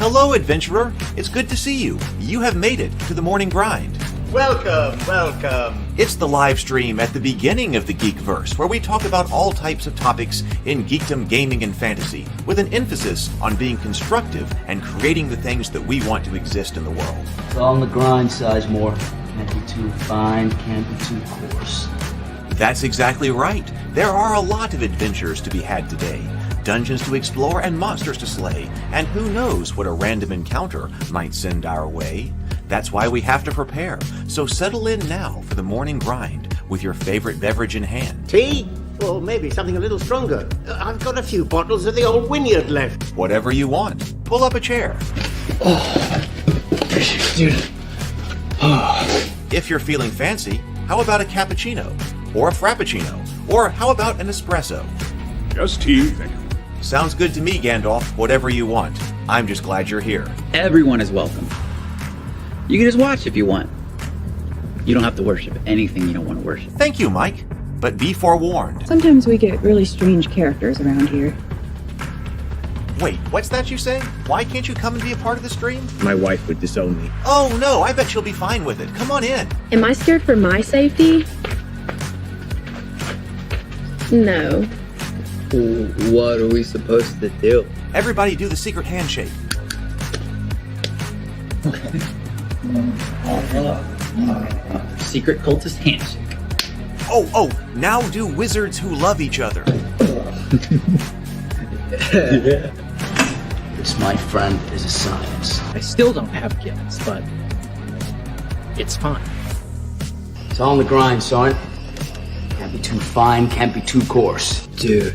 Hello, adventurer. It's good to see you. You have made it to the morning grind. Welcome, welcome. It's the live stream at the beginning of the Geekverse, where we talk about all types of topics in geekdom, gaming, and fantasy, with an emphasis on being constructive and creating the things that we want to exist in the world. It's all on the grind, Sizemore. Can't be too fine, can't be too coarse. That's exactly right. There are a lot of adventures to be had today. Dungeons to explore and monsters to slay, and who knows what a random encounter might send our way. That's why we have to prepare, so settle in now for the morning grind with your favorite beverage in hand. Tea? Or maybe something a little stronger. I've got a few bottles of the old Wynyard left. Whatever you want. Pull up a chair. Dude. If you're feeling fancy, how about a cappuccino? Or a frappuccino? Or how about an espresso? Just tea, thank you. Sounds good to me, Gandalf. Whatever you want. I'm just glad you're here. Everyone is welcome. You can just watch if you want. You don't have to worship anything you don't want to worship. Thank you, Mike. But be forewarned. Sometimes we get really strange characters around here. Wait, what's that you say? Why can't you come and be a part of the stream? My wife would disown me. Oh no, I bet she'll be fine with it. Come on in. Am I scared for my safety? No. What are we supposed to do? Everybody do the secret handshake. Secret cultist handshake. Oh, now do wizards who love each other. This, my friend, is a science. I still don't have kids, but it's fine. It's all on the grind, son. Can't be too fine, can't be too coarse. Dude,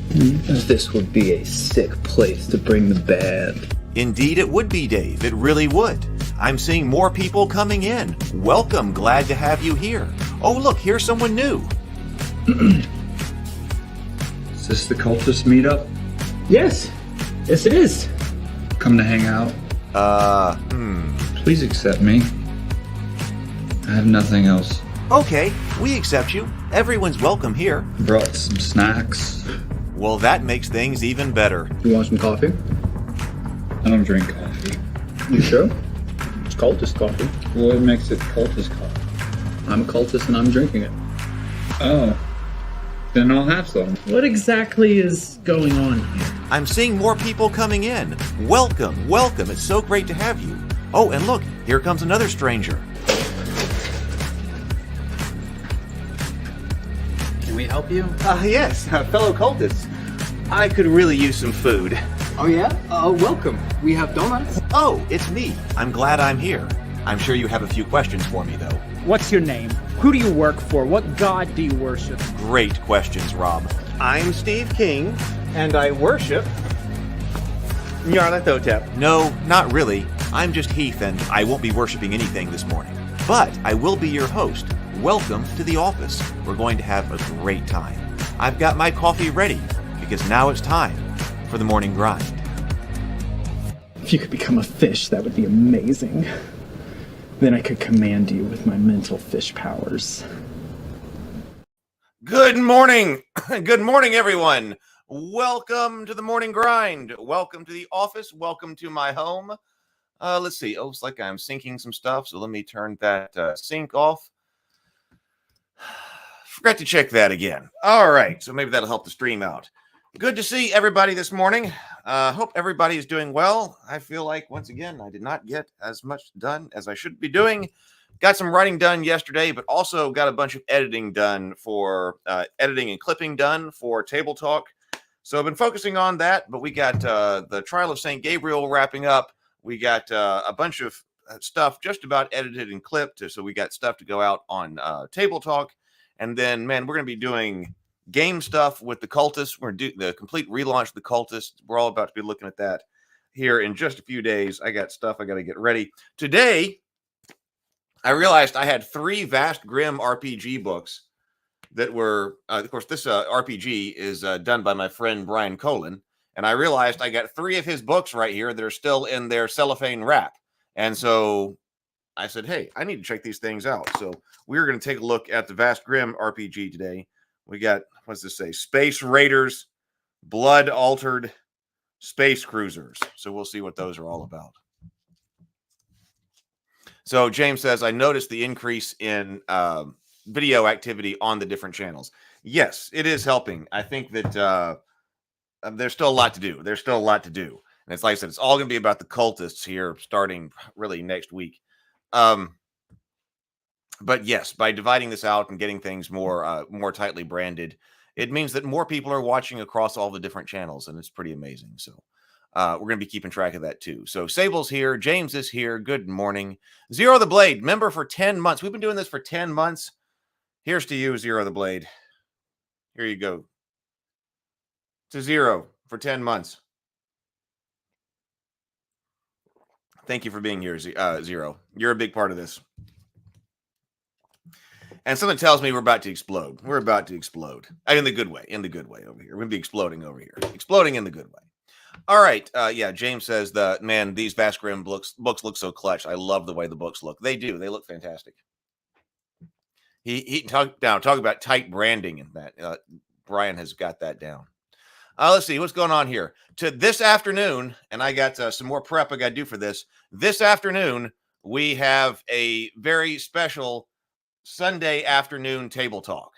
this would be a sick place to bring the band. Indeed it would be, Dave. It really would. I'm seeing more people coming in. Welcome, glad to have you here. Oh look, here's someone new. Is this the cultist meetup? Yes it is. Come to hang out? Please accept me. I have nothing else. Okay, we accept you. Everyone's welcome here. Brought some snacks. Well, that makes things even better. You want some coffee? I don't drink coffee. You sure? It's cultist coffee. What makes it cultist coffee? I'm a cultist and I'm drinking it. Oh. Then I'll have some. What exactly is going on here? I'm seeing more people coming in. Welcome. It's so great to have you. Oh, and look, here comes another stranger. Can we help you? Yes, fellow cultists. I could really use some food. Oh yeah? Welcome. We have donuts. Oh, it's me. I'm glad I'm here. I'm sure you have a few questions for me, though. What's your name? Who do you work for? What god do you worship? Great questions, Rob. I'm Steve King, and I worship Nyarlathotep. No, not really. I'm just Heath, and I won't be worshiping anything this morning. But I will be your host. Welcome to the office. We're going to have a great time. I've got my coffee ready, because now it's time for the morning grind. If you could become a fish, that would be amazing. Then I could command you with my mental fish powers. Good morning. Good morning, everyone. Welcome to the morning grind. Welcome to the office. Welcome to my home. Let's see. Oh, it's like I'm syncing some stuff, so let me turn that sync off. Forgot to check that again. All right, so maybe that'll help the stream out. Good to see everybody this morning. Hope everybody is doing well. I feel like, once again, I did not get as much done as I should be doing. Got some writing done yesterday, but also got a bunch of editing done for editing and clipping done for Table Talk. So I've been focusing on that, but we got the Trial of St. Gabriel wrapping up. We got a bunch of stuff just about edited and clipped. So we got stuff to go out on Table Talk. And then, man, we're going to be doing game stuff with the Cultists. We're going to do the complete relaunch of the Cultists. We're all about to be looking at that here in just a few days. I got stuff I got to get ready. Today, I realized I had 3 vast Grimm RPG books that were, of course, this RPG is done by my friend Brian Colin. And I realized I got 3 of his books right here that are still in their cellophane wrap. And so I said, hey, I need to check these things out. So we're going to take a look at the Vast Grimm RPG today. We got, what's this say? Space Raiders, Blood Altered, space cruisers. So we'll see what those are all about. So James says, I noticed the increase in video activity on the different channels. Yes, it is helping. I think that there's still a lot to do. There's still a lot to do. And it's like I said, it's all going to be about the cultists here starting really next week. But yes, by dividing this out and getting things more tightly branded, it means that more people are watching across all the different channels, and it's pretty amazing. So we're going to be keeping track of that too. So Sable's here. James is here. Good morning. Zero the Blade, member for 10 months. We've been doing this for 10 months. Here's to you, Zero the Blade. Here you go. To Zero for 10 months. Thank you for being here, Zero. You're a big part of this. And something tells me we're about to explode. We're about to explode. In the good way. In the good way over here. We're going to be exploding over here. Exploding in the good way. All right. Yeah, James says, these Vast Grimm books look so clutch. I love the way the books look. They do. They look fantastic. He talk about tight branding and that. Brian has got that down. Let's see what's going on here. To this afternoon, and I got some more prep I got to do for this. This afternoon, we have a very special Sunday afternoon table talk.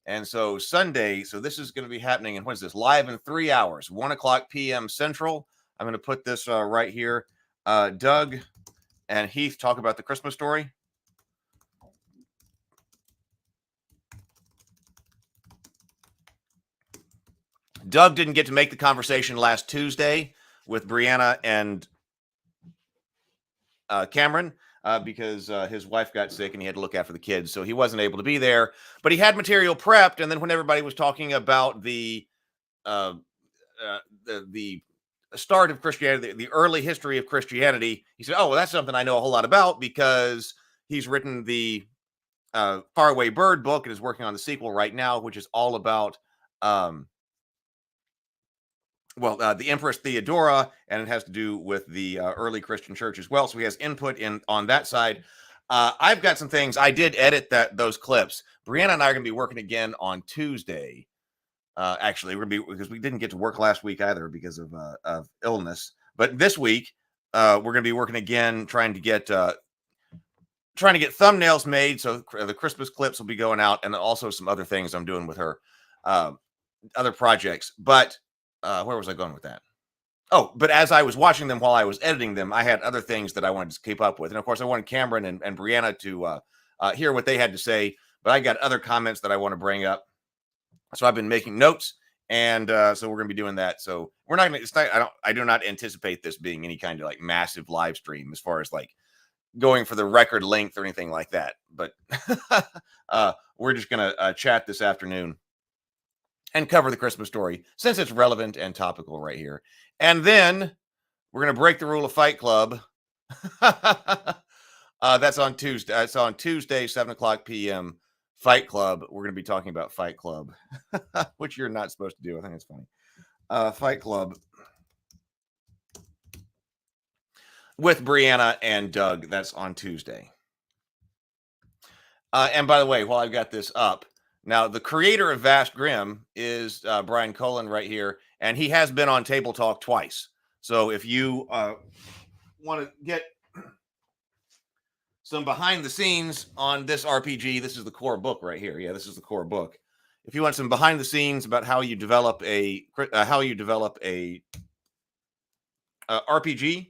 And so Sunday, so this is going to be happening in, what is this, live in 3 hours, 1:00 p.m. Central. I'm going to put this right here. Doug and Heath talk about the Christmas story. Doug didn't get to make the conversation last Tuesday with Brianna and Cameron because his wife got sick and he had to look after the kids. So he wasn't able to be there, but he had material prepped. And then when everybody was talking about the start of Christianity, the early history of Christianity, he said, oh, well, that's something I know a whole lot about because he's written the Faraway Bird book and is working on the sequel right now, which is all about the Empress Theodora, and it has to do with the early Christian church as well. So he has input on that side. I've got some things. I did edit those clips. Brianna and I are going to be working again on Tuesday. Actually, we're going to be, because we didn't get to work last week either because of illness. But this week, we're going to be working again, trying to get thumbnails made. So the Christmas clips will be going out, and also some other things I'm doing with her, other projects. But where was I going with that? Oh, but as I was watching them while I was editing them, I had other things that I wanted to keep up with. And of course, I wanted Cameron and Brianna to hear what they had to say. But I got other comments that I want to bring up. So I've been making notes. And so we're going to be doing that. So we're not going to, I do not anticipate this being any kind of like massive live stream as far as like going for the record length or anything like that. But we're just going to chat this afternoon and cover the Christmas story since it's relevant and topical right here. And then we're going to break the rule of Fight Club. That's on Tuesday. It's on Tuesday, 7:00 p.m. Fight Club. We're going to be talking about Fight Club, which you're not supposed to do. I think it's funny. Fight Club with Brianna and Doug. That's on Tuesday. And by the way, while I've got this up, now, the creator of Vast Grimm is Brian Cullen right here, and he has been on Table Talk twice. So if you want to get some behind the scenes on this RPG, this is the core book right here. Yeah, this is the core book. If you want some behind the scenes about how you develop a RPG,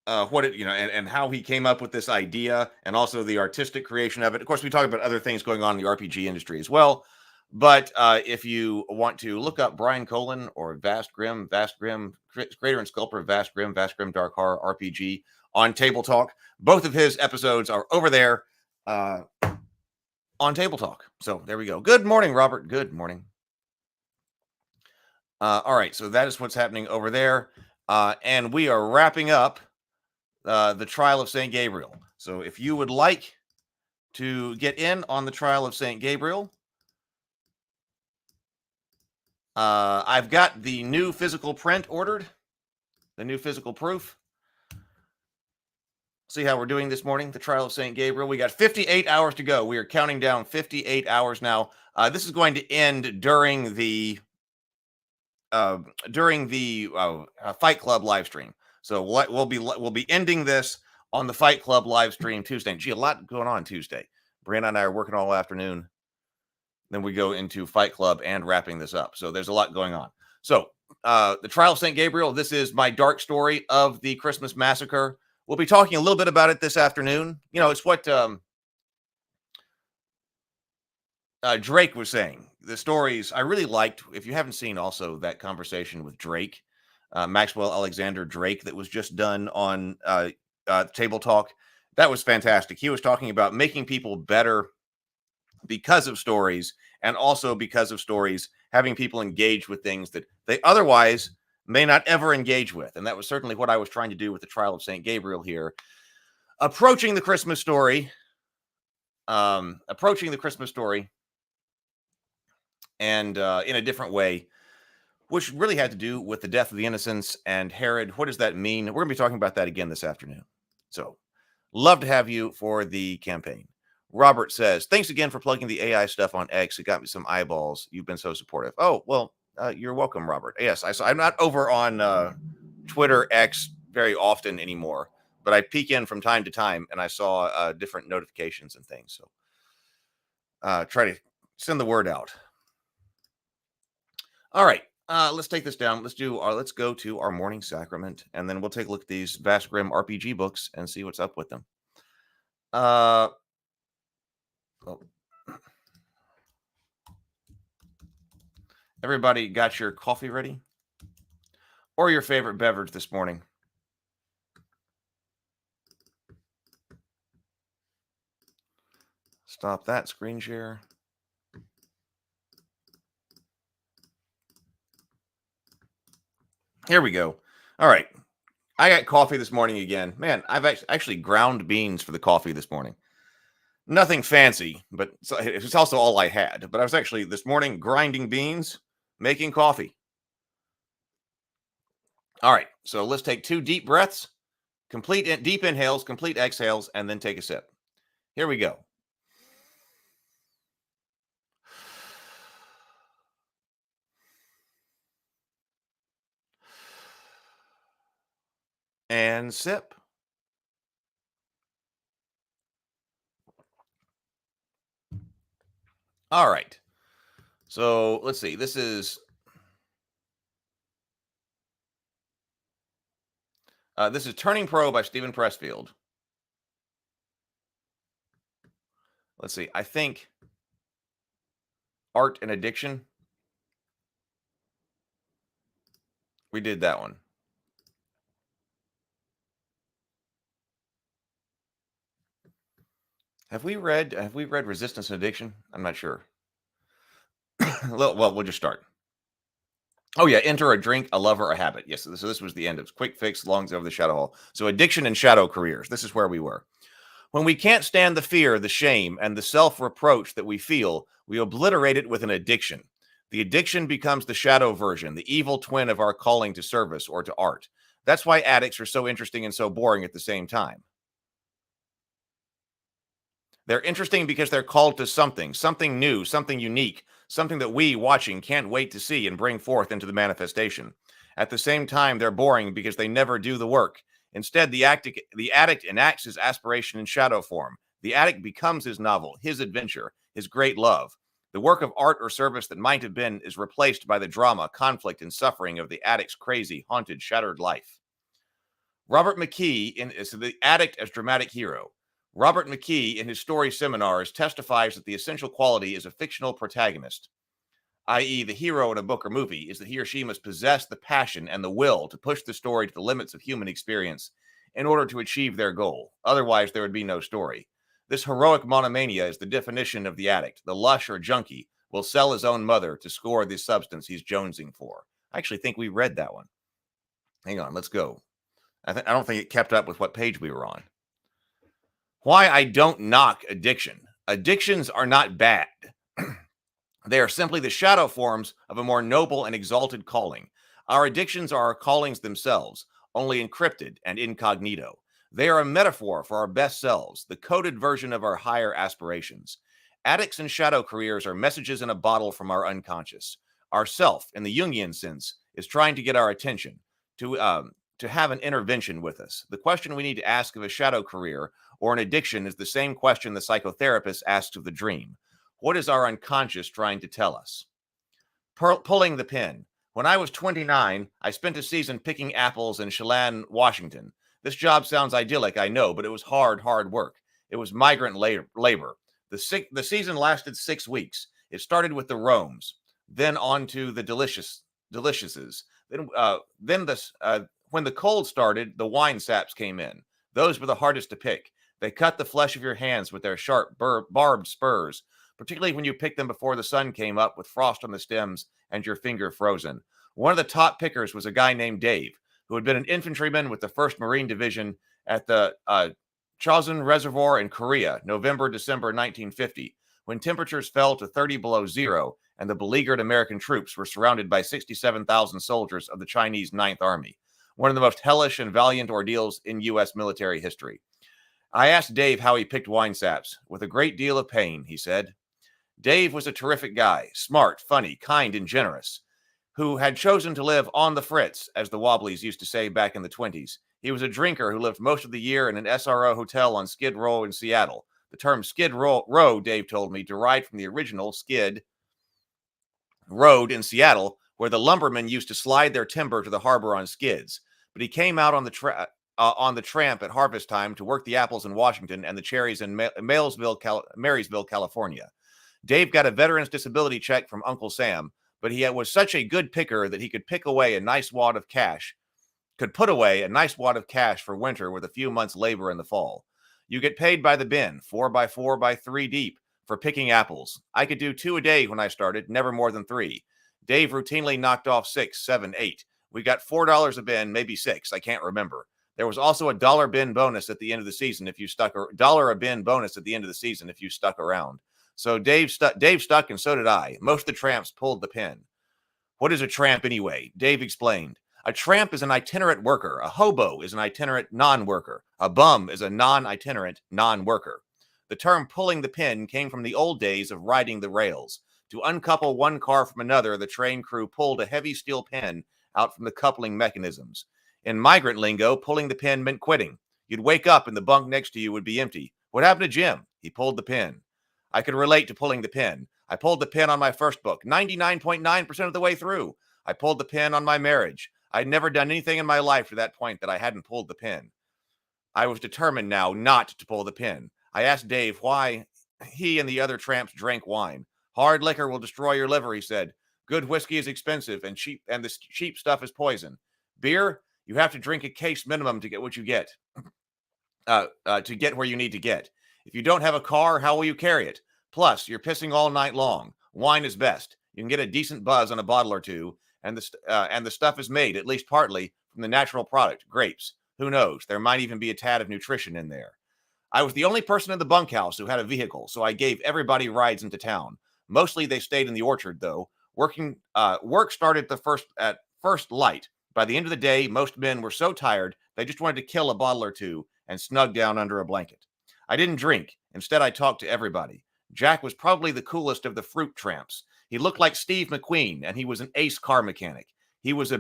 and how he came up with this idea, and also the artistic creation of it. Of course, we talk about other things going on in the RPG industry as well. But if you want to look up Brian Cullen or Vast Grimm, creator and sculptor of Vast Grimm Dark Horror RPG on Table Talk, both of his episodes are over there on Table Talk. So there we go. Good morning, Robert. Good morning. All right, so that is what's happening over there. And we are wrapping up the trial of St. Gabriel. So if you would like to get in on the trial of St. Gabriel, I've got the new physical print ordered, the new physical proof. See how we're doing this morning, the trial of St. Gabriel. We got 58 hours to go. We are counting down 58 hours now. This is going to end during the during the Fight Club live stream. So we'll be ending this on the Fight Club live stream Tuesday. Gee, a lot going on Tuesday. Brianna and I are working all afternoon. Then we go into Fight Club and wrapping this up. So there's a lot going on. So the Trial of St. Gabriel, this is my dark story of the Christmas Massacre. We'll be talking a little bit about it this afternoon. You know, it's what Drake was saying. The stories I really liked. If you haven't seen also that conversation with Drake, Maxwell Alexander Drake, that was just done on Table Talk, that was fantastic. He was talking about making people better because of stories, and also because of stories having people engage with things that they otherwise may not ever engage with. And that was certainly what I was trying to do with the Trial of St. Gabriel here. Approaching the Christmas story, and in a different way, which really had to do with the death of the innocents and Herod. What does that mean? We're going to be talking about that again this afternoon. So, love to have you for the campaign. Robert says, thanks again for plugging the AI stuff on X. It got me some eyeballs. You've been so supportive. Oh, well, you're welcome, Robert. Yes, I'm not over on Twitter X very often anymore, but I peek in from time to time, and I saw different notifications and things. So try to send the word out. All right, let's take this down. Let's go to our morning sacrament, and then we'll take a look at these vast Grimm RPG books and see what's up with them. Everybody got your coffee ready? Or your favorite beverage this morning? Stop that screen share. Here we go. All right. I got coffee this morning again. Man, I've actually ground beans for the coffee this morning. Nothing fancy, but it's also all I had. But I was actually this morning grinding beans, making coffee. All right, so let's take 2 deep breaths, deep inhales, complete exhales, and then take a sip. Here we go. And sip. All right. So let's see. This is Turning Pro by Stephen Pressfield. Let's see. I think Art and Addiction. We did that one. Have we read Resistance and Addiction? I'm not sure. Well, we'll just start. Oh yeah, Enter a Drink, a Lover, a Habit. Yes, so this was the end of Quick Fix, Longs Over the Shadow Hall. So addiction and shadow careers. This is where we were. When we can't stand the fear, the shame, and the self-reproach that we feel, we obliterate it with an addiction. The addiction becomes the shadow version, the evil twin of our calling to service or to art. That's why addicts are so interesting and so boring at the same time. They're interesting because they're called to something new, something unique, something that we, watching, can't wait to see and bring forth into the manifestation. At the same time, they're boring because they never do the work. Instead, the addict enacts his aspiration in shadow form. The addict becomes his novel, his adventure, his great love. The work of art or service that might have been is replaced by the drama, conflict, and suffering of the addict's crazy, haunted, shattered life. Robert McKee is the addict as dramatic hero. Robert McKee, in his story seminars, testifies that the essential quality is a fictional protagonist, i.e. the hero in a book or movie, is that he or she must possess the passion and the will to push the story to the limits of human experience in order to achieve their goal. Otherwise, there would be no story. This heroic monomania is the definition of the addict. The lush or junkie will sell his own mother to score the substance he's jonesing for. I actually think we read that one. Hang on, let's go. I don't think it kept up with what page we were on. Why I don't knock addiction. Addictions are not bad. They are simply the shadow forms of a more noble and exalted calling. Our addictions are our callings themselves, only encrypted and incognito. They are a metaphor for our best selves, the coded version of our higher aspirations. Addicts and shadow careers are messages in a bottle from our unconscious. Ourself, in the Jungian sense, is trying to get our attention, to have an intervention with us. The question we need to ask of a shadow career or an addiction is the same question the psychotherapist asks of the dream. What is our unconscious trying to tell us? Pulling the pin. When I was 29, I spent a season picking apples in Chelan, Washington. This job sounds idyllic, I know, but it was hard work. It was migrant labor. The season lasted 6 weeks. It started with the Romes, then on to the deliciouses. When the cold started, the wine saps came in. Those were the hardest to pick. They cut the flesh of your hands with their sharp, barbed spurs, particularly when you picked them before the sun came up with frost on the stems and your finger frozen. One of the top pickers was a guy named Dave, who had been an infantryman with the 1st Marine Division at the Chosun Reservoir in Korea, November-December 1950, when temperatures fell to 30 below zero and the beleaguered American troops were surrounded by 67,000 soldiers of the Chinese Ninth Army, one of the most hellish and valiant ordeals in U.S. military history. I asked Dave how he picked wine saps. With a great deal of pain, he said. Dave was a terrific guy, smart, funny, kind, and generous, who had chosen to live on the fritz, as the Wobblies used to say back in the 20s. He was a drinker who lived most of the year in an SRO hotel on Skid Row in Seattle. The term Skid Row, Dave told me, derived from the original Skid Road in Seattle, where the lumbermen used to slide their timber to the harbor on skids. But he came out on the tramp at harvest time to work the apples in Washington and the cherries in Marysville, California. Dave got a veteran's disability check from Uncle Sam, but he was such a good picker that he could put away a nice wad of cash for winter with a few months' labor in the fall. You get paid by the bin, 4 by 4 by 3 deep, for picking apples. I could do 2 a day when I started, never more than 3. Dave routinely knocked off 6, 7, 8. We got $4 a bin, maybe 6. I can't remember. There was also a $1 bin bonus at the end of the season if you stuck, or $1 a bin bonus at the end of the season if you stuck around. So Dave stuck, and so did I. Most of the tramps pulled the pin. What is a tramp anyway? Dave explained. A tramp is an itinerant worker. A hobo is an itinerant non-worker. A bum is a non-itinerant non-worker. The term pulling the pin came from the old days of riding the rails. To uncouple one car from another, the train crew pulled a heavy steel pin out from the coupling mechanisms. In migrant lingo, pulling the pin meant quitting. You'd wake up and the bunk next to you would be empty. What happened to Jim? He pulled the pin. I could relate to pulling the pin. I pulled the pin on my first book, 99.9% of the way through. I pulled the pin on my marriage. I'd never done anything in my life to that point that I hadn't pulled the pin. I was determined now not to pull the pin. I asked Dave why he and the other tramps drank wine. Hard liquor will destroy your liver, he said. Good whiskey is expensive, and the cheap stuff is poison. Beer, you have to drink a case minimum to get what you get, to get where you need to get. If you don't have a car, how will you carry it? Plus, you're pissing all night long. Wine is best. You can get a decent buzz on a bottle or two, and the stuff is made, at least partly, from the natural product, grapes. Who knows? There might even be a tad of nutrition in there. I was the only person in the bunkhouse who had a vehicle, so I gave everybody rides into town. Mostly they stayed in the orchard, though. Work started at first light. By the end of the day, most men were so tired they just wanted to kill a bottle or two and snug down under a blanket. I didn't drink. Instead, I talked to everybody. Jack was probably the coolest of the fruit tramps. He looked like Steve McQueen, and he was an ace car mechanic. He was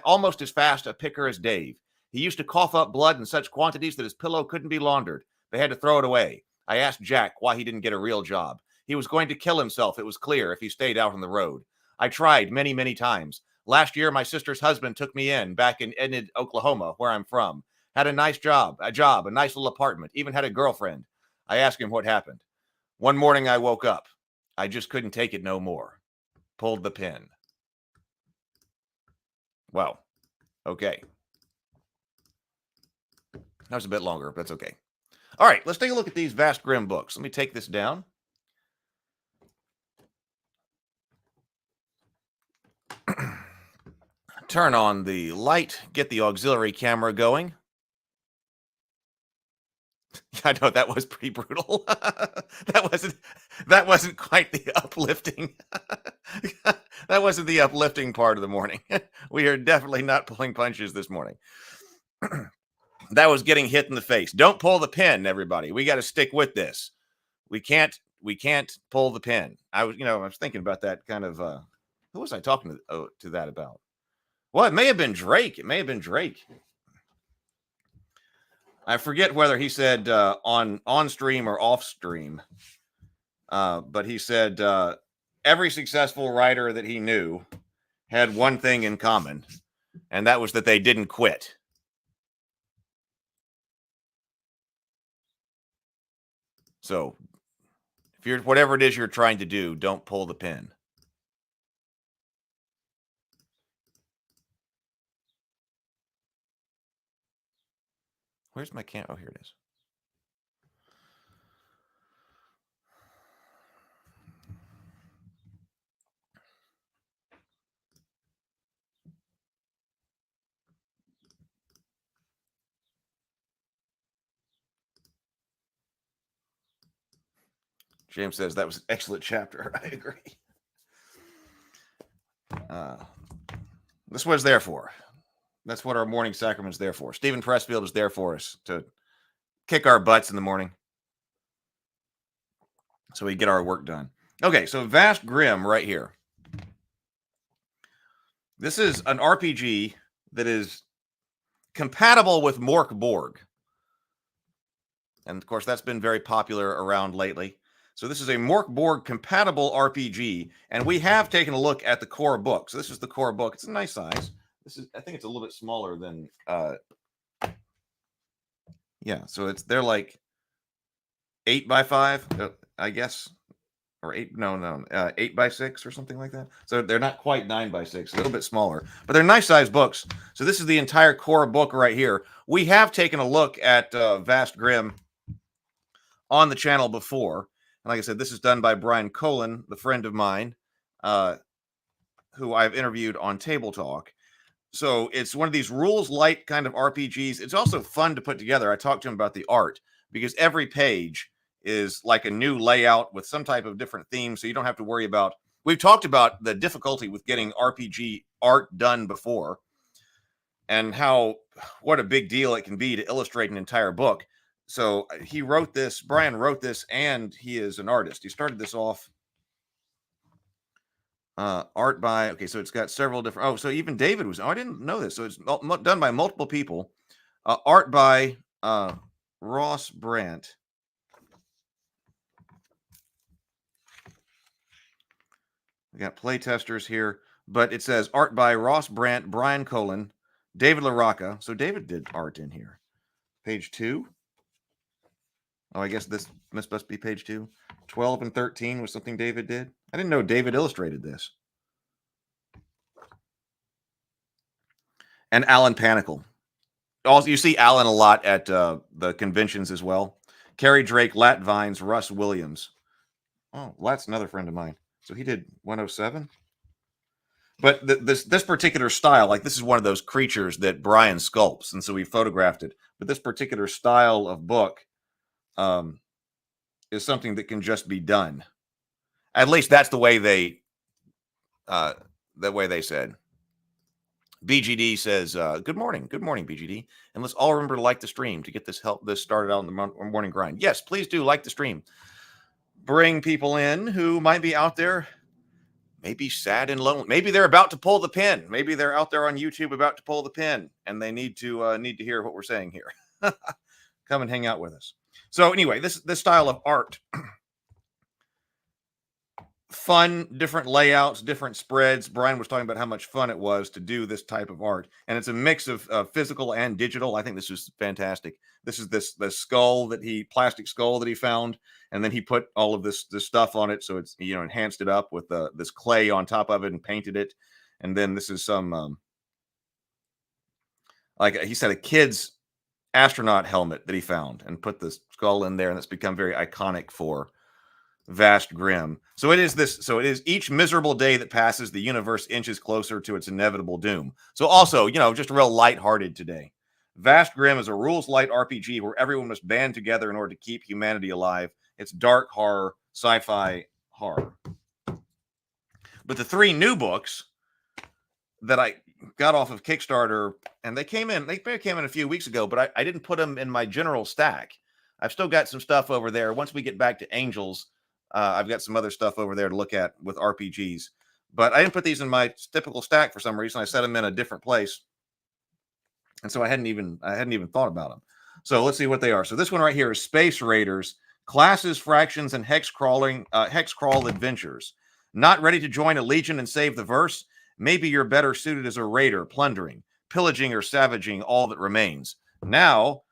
almost as fast a picker as Dave. He used to cough up blood in such quantities that his pillow couldn't be laundered. They had to throw it away. I asked Jack why he didn't get a real job. He was going to kill himself, it was clear, if he stayed out on the road. I tried many, many times. Last year, my sister's husband took me in back in Enid, Oklahoma, where I'm from. Had a nice job, a nice little apartment, even had a girlfriend. I asked him what happened. One morning I woke up. I just couldn't take it no more. Pulled the pin. Well, okay. That was a bit longer, but that's okay. All right, let's take a look at these vast Grimm books. Let me take this down. Turn on the light, get the auxiliary camera going. I know that was pretty brutal. that wasn't quite the uplifting. That wasn't the uplifting part of the morning. We are definitely not pulling punches this morning. That was getting hit in the face. Don't pull the pin, everybody. We got to stick with this. We can't pull the pin. I was thinking about that kind of Who was I talking to that about? Well, it may have been Drake. It may have been Drake. I forget whether he said on stream or off stream. But he said every successful writer that he knew had one thing in common, and that was that they didn't quit. So if you're whatever it is you're trying to do, don't pull the pin. Where's my camera? Oh, here it is. James says that was an excellent chapter. I agree. That's what it's there for. That's what our morning sacrament's there for. Stephen Pressfield is there for us to kick our butts in the morning so we get our work done. Okay, so Vast Grimm right here. This is an RPG that is compatible with Mork Borg. And, of course, that's been very popular around lately. So this is a Mork Borg compatible RPG, and we have taken a look at the core book. So this is the core book. It's a nice size. This is, I think it's a little bit smaller than, yeah. So they're like 8x5, I guess, or 8x6 or something like that. So they're not quite 9x6, a little bit smaller, but they're nice size books. So this is the entire core book right here. We have taken a look at Vast Grimm on the channel before. And like I said, this is done by Brian Colin, the friend of mine, who I've interviewed on Table Talk. So it's one of these rules light kind of RPGs. It's also fun to put together. I talked to him about the art because every page is like a new layout with some type of different theme. So you don't have to worry about, we've talked about the difficulty with getting RPG art done before and what a big deal it can be to illustrate an entire book. So he wrote this, Brian wrote this, and he is an artist. He started this off art by, okay, so it's got several different, so even David was, I didn't know this. So it's done by multiple people. Art by Ross Brandt. We got playtesters here, but it says art by Ross Brandt, Brian Colin, David LaRocca. So David did art in here. Page 2. Oh, I guess this must be page 2. 12 and 13 was something David did. I didn't know David illustrated this. And Alan Panicle. Also, you see Alan a lot at the conventions as well. Kerry Drake, Lat Vines, Russ Williams. Oh, Lat's another friend of mine. So he did 107. But this particular style, like this is one of those creatures that Brian sculpts, and so we photographed it. But this particular style of book is something that can just be done. At least that's the way they said. BGD says, good morning, BGD. And let's all remember to like the stream to get this started out in the morning grind. Yes, please do like the stream. Bring people in who might be out there, maybe sad and lonely. Maybe they're about to pull the pin. Maybe they're out there on YouTube about to pull the pin, and they need to hear what we're saying here. Come and hang out with us. So anyway, this style of art, fun, different layouts, different spreads. Brian was talking about how much fun it was to do this type of art, and it's a mix of physical and digital. I think this is fantastic. This is the skull plastic skull that he found, and then he put all of this stuff on it, so it's enhanced it up with this clay on top of it and painted it, and then this is some like he said, a kid's astronaut helmet that he found and put the skull in there, and it's become very iconic for Vast Grimm. So it is each miserable day that passes, the universe inches closer to its inevitable doom. So also, just real lighthearted today. Vast Grimm is a rules light RPG where everyone must band together in order to keep humanity alive. It's dark horror, sci-fi horror. But the 3 new books that I got off of Kickstarter, and they came in a few weeks ago, but I didn't put them in my general stack. I've still got some stuff over there. Once we get back to Angels, I've got some other stuff over there to look at with RPGs. but I didn't put these in my typical stack for some reason. I set them in a different place, and so I hadn't even thought about them. So let's see what they are. So this one right here is Space Raiders, classes, fractions, and hex crawl adventures. Not ready to join a legion and save the verse? Maybe you're better suited as a raider, plundering, pillaging, or savaging all that remains. Now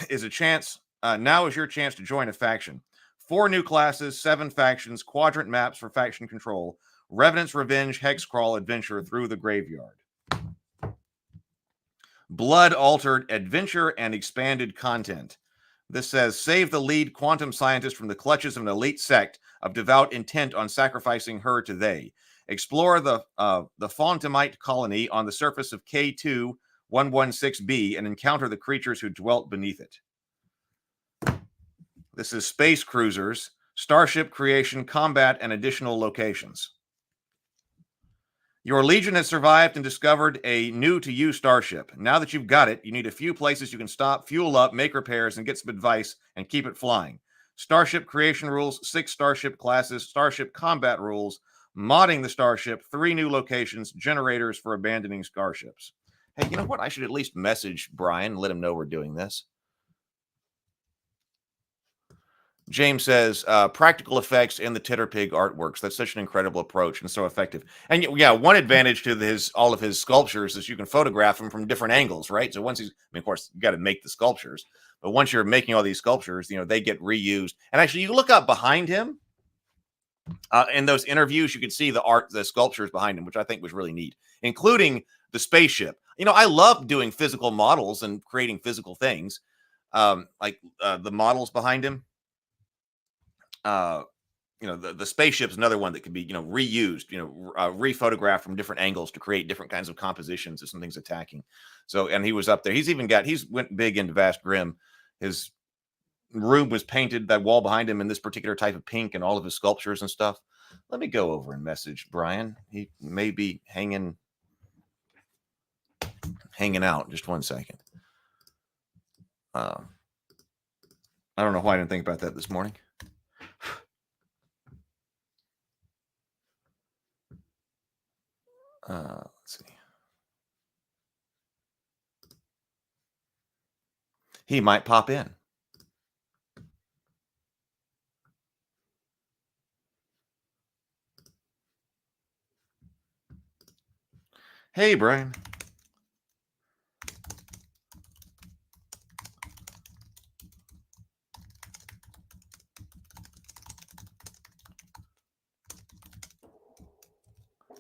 is your chance to join a faction. 4 new classes, 7 factions, quadrant maps for faction control, Revenant's Revenge, Hexcrawl adventure through the graveyard. Blood altered adventure and expanded content. This says, save the lead quantum scientist from the clutches of an elite sect of devout intent on sacrificing her to they. Explore the Fontamite colony on the surface of K2-116b and encounter the creatures who dwelt beneath it. This is Space Cruisers, Starship creation, combat, and additional locations. Your Legion has survived and discovered a new-to-you starship. Now that you've got it, you need a few places you can stop, fuel up, make repairs, and get some advice, and keep it flying. Starship creation rules, 6 starship classes, starship combat rules, modding the starship, 3 new locations, generators for abandoning starships. Hey, you know what? I should at least message Brian and let him know we're doing this. James says, practical effects in the Titterpig artworks. That's such an incredible approach and so effective. And yeah, one advantage to all of his sculptures is you can photograph them from different angles, right? So once of course, you got to make the sculptures. But once you're making all these sculptures, they get reused. And actually, you look up behind him in those interviews, you could see the sculptures behind him, which I think was really neat, including the spaceship. I love doing physical models and creating physical things, like the models behind him. The spaceship is another one that could be, reused, rephotographed from different angles to create different kinds of compositions of something's attacking. So, and he was up there. He's went big into Vast Grimm. His room was painted, that wall behind him, in this particular type of pink, and all of his sculptures and stuff. Let me go over and message Brian. He may be hanging out. Just one second. I don't know why I didn't think about that this morning. Let's see. He might pop in. Hey, Brian.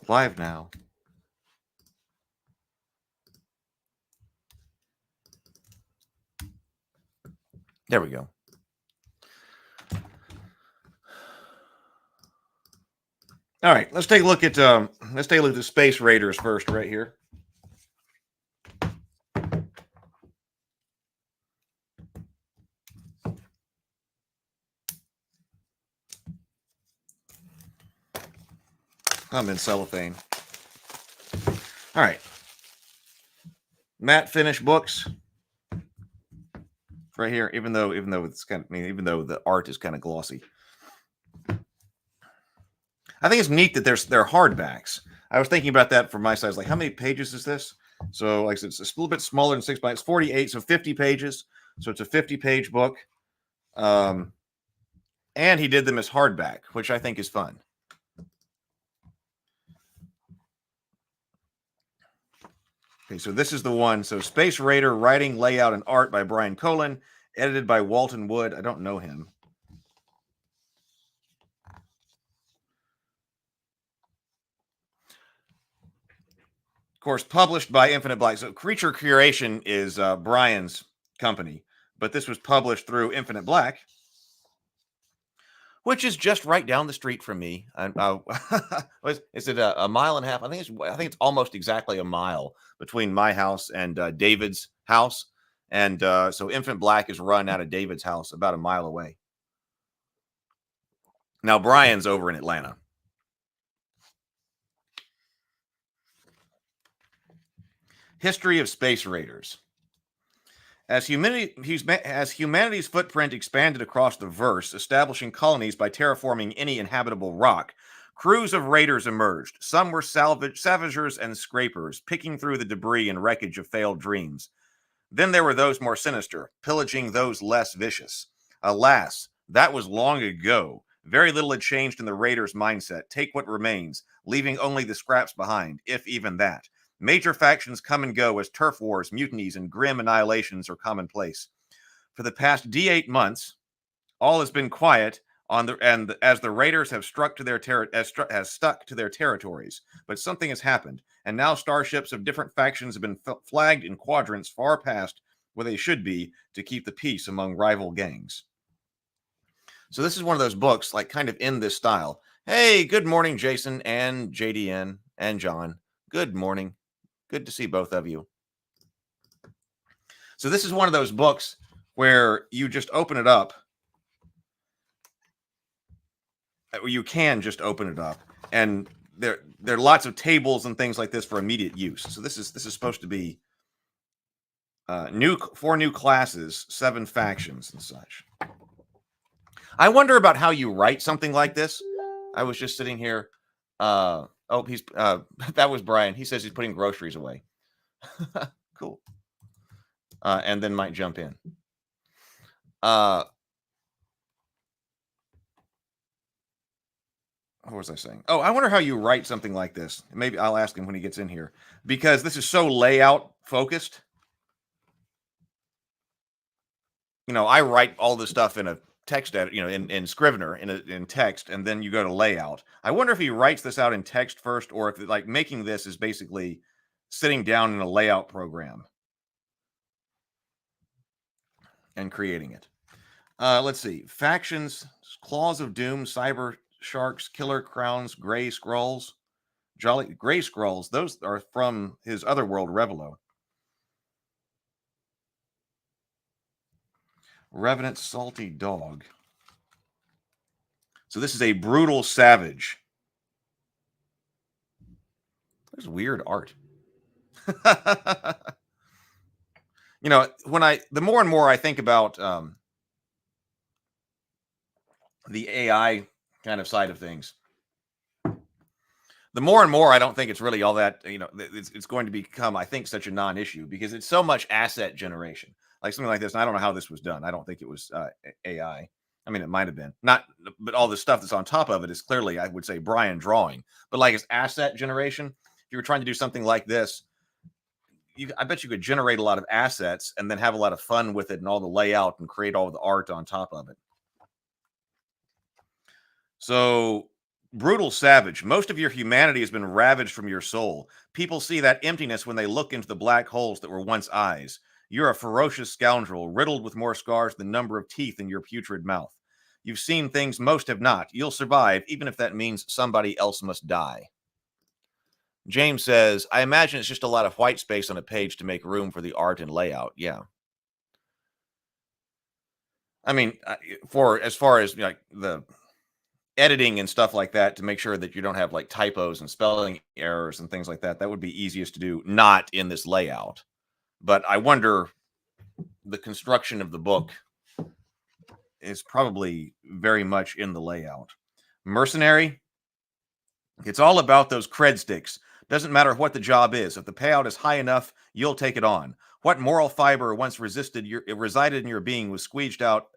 Live now. There we go. All right, let's take a look at the Space Raiders first, right here. I'm in cellophane. All right, matte finish books. Right here, even though it's even though the art is kind of glossy. I think it's neat that they're hardbacks. I was thinking about that for my size. Like, how many pages is this? So, like I said, it's a little bit smaller than 6 by 48, so 50 pages. So it's a 50-page book. And he did them as hardback, which I think is fun. Okay, so this is the one. So Space Raider, writing, layout, and art by Brian Colin, edited by Walton Wood. I don't know him. Of course, published by Infinite Black. So Creature Curation is Brian's company, but this was published through Infinite Black, which is just right down the street from me. Is it a mile and a half? I think it's almost exactly a mile between my house and David's house. And so Infinite Black is run out of David's house, about a mile away. Now Brian's over in Atlanta. History of Space Raiders. As humanity's footprint expanded across the verse, establishing colonies by terraforming any inhabitable rock, Crews of raiders emerged. Some were savagers and scrapers, picking through the debris and wreckage of failed dreams. Then there were those more sinister, pillaging those less vicious. Alas, that was long ago. Very little had changed in the raiders' mindset. Take what remains, leaving only the scraps behind, if even that. Major factions come and go as turf wars, mutinies, and grim annihilations are commonplace. For the past D8 months, all has been quiet as the raiders have stuck to their territories. But something has happened, and now starships of different factions have been flagged in quadrants far past where they should be to keep the peace among rival gangs. So this is one of those books, like kind of in this style. Hey, good morning, Jason and JDN and John. Good morning. Good to see both of you. So this is one of those books where you just open it up. You can just open it up, and there are lots of tables and things like this for immediate use. So this is supposed to be 4 new classes, 7 factions and such. I wonder about how you write something like this. I was just sitting here. That was Brian. He says he's putting groceries away. Cool. And then might jump in. What was I saying? Oh, I wonder how you write something like this. Maybe I'll ask him when he gets in here, because this is so layout focused. I write all this stuff in a text edit, in Scrivener in text, and then you go to layout. I wonder if he writes this out in text first, or if like making this is basically sitting down in a layout program and creating it. Let's see. Factions, Claws of Doom, Cyber Sharks, Killer Crowns, Gray Scrolls. Jolly Gray Scrolls, those are from his Otherworld Revelo. Revenant Salty Dog. So this is a brutal savage. There's weird art. The more and more I think about the AI kind of side of things, the more and more I don't think it's really all that, it's going to become, I think, such a non-issue, because it's so much asset generation. Like something like this, and I don't know how this was done. I don't think it was AI. I mean, it might have been. But all the stuff that's on top of it is clearly, I would say, Brian drawing. But like it's asset generation. If you were trying to do something like this, I bet you could generate a lot of assets and then have a lot of fun with it and all the layout and create all the art on top of it. So, brutal savage. Most of your humanity has been ravaged from your soul. People see that emptiness when they look into the black holes that were once eyes. You're a ferocious scoundrel, riddled with more scars than the number of teeth in your putrid mouth. You've seen things most have not. You'll survive, even if that means somebody else must die. James says, I imagine it's just a lot of white space on a page to make room for the art and layout. Yeah. I mean, as far as like the editing and stuff like that, to make sure that you don't have like typos and spelling errors and things like that, that would be easiest to do not in this layout. But I wonder, the construction of the book is probably very much in the layout. Mercenary, it's all about those cred sticks. Doesn't matter what the job is. If the payout is high enough, you'll take it on. What moral fiber once resided in your being was squeezed out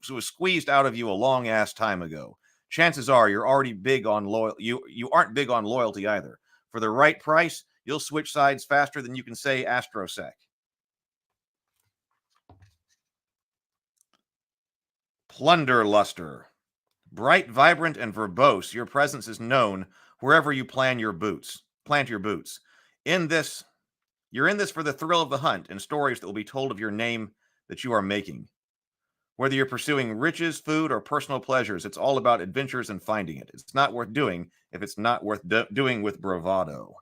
of you a long ass time ago. Chances are you're already big on you aren't big on loyalty either. For the right price, you'll switch sides faster than you can say astrosec. Plunderluster. Bright, vibrant, and verbose, your presence is known wherever you plant your boots. You're in this for the thrill of the hunt and stories that will be told of your name that you are making. Whether you're pursuing riches, food, or personal pleasures, it's all about adventures and finding it. It's not worth doing if it's not worth doing with bravado.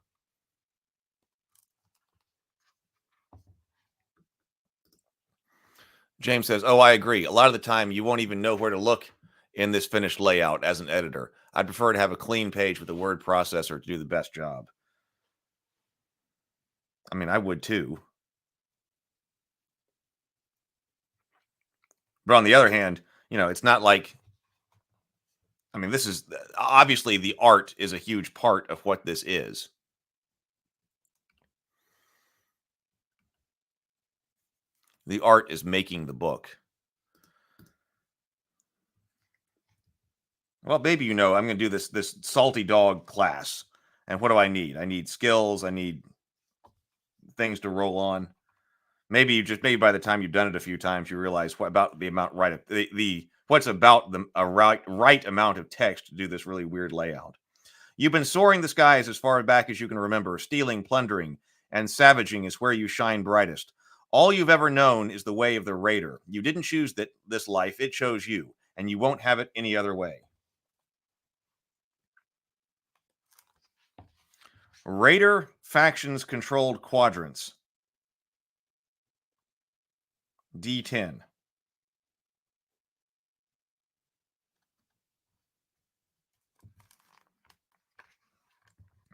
James says, oh, I agree. A lot of the time, you won't even know where to look in this finished layout as an editor. I'd prefer to have a clean page with a word processor to do the best job. I mean, I would too. But on the other hand, it's not like I mean, this is obviously the art is a huge part of what this is. The art is making the book. Well, baby, you know, I'm going to do this salty dog class. And what do I need? I need skills. I need things to roll on. Maybe by the time you've done it a few times, you realize what about the amount what's about a right amount of text to do this really weird layout. You've been soaring the skies as far back as you can remember. Stealing, plundering, and savaging is where you shine brightest. All you've ever known is the way of the raider. You didn't choose this life; it chose you, and you won't have it any other way. Raider factions controlled quadrants. D10.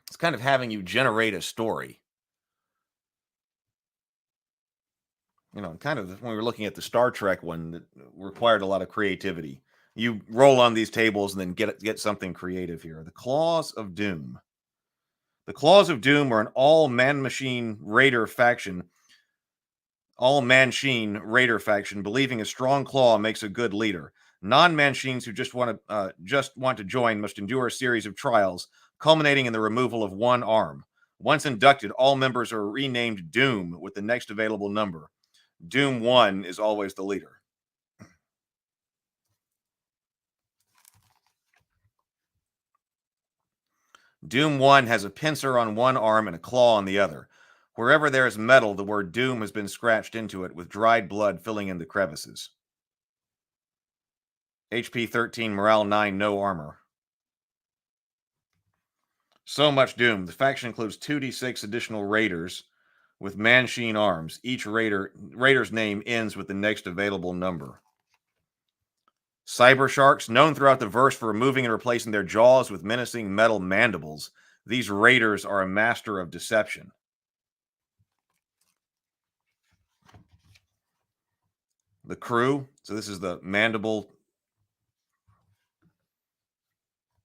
It's kind of having you generate a story. You know, kind of when we were looking at the Star Trek one that required a lot of creativity. You roll on these tables and then get something creative here. The Claws of Doom. The Claws of Doom are an all-man-machine raider faction. All-man-sheen raider faction, believing a strong claw makes a good leader. Non-man-sheens who just want to join must endure a series of trials, culminating in the removal of one arm. Once inducted, all members are renamed Doom with the next available number. Doom 1 is always the leader. Doom 1 has a pincer on one arm and a claw on the other. Wherever there is metal, the word Doom has been scratched into it, with dried blood filling in the crevices. HP 13, morale 9, no armor. So much Doom. The faction includes 2d6 additional raiders with man-sheen arms. Each raider's name ends with the next available number. Cyber sharks, known throughout the verse for removing and replacing their jaws with menacing metal mandibles. These raiders are a master of deception. The crew. So this is the mandible.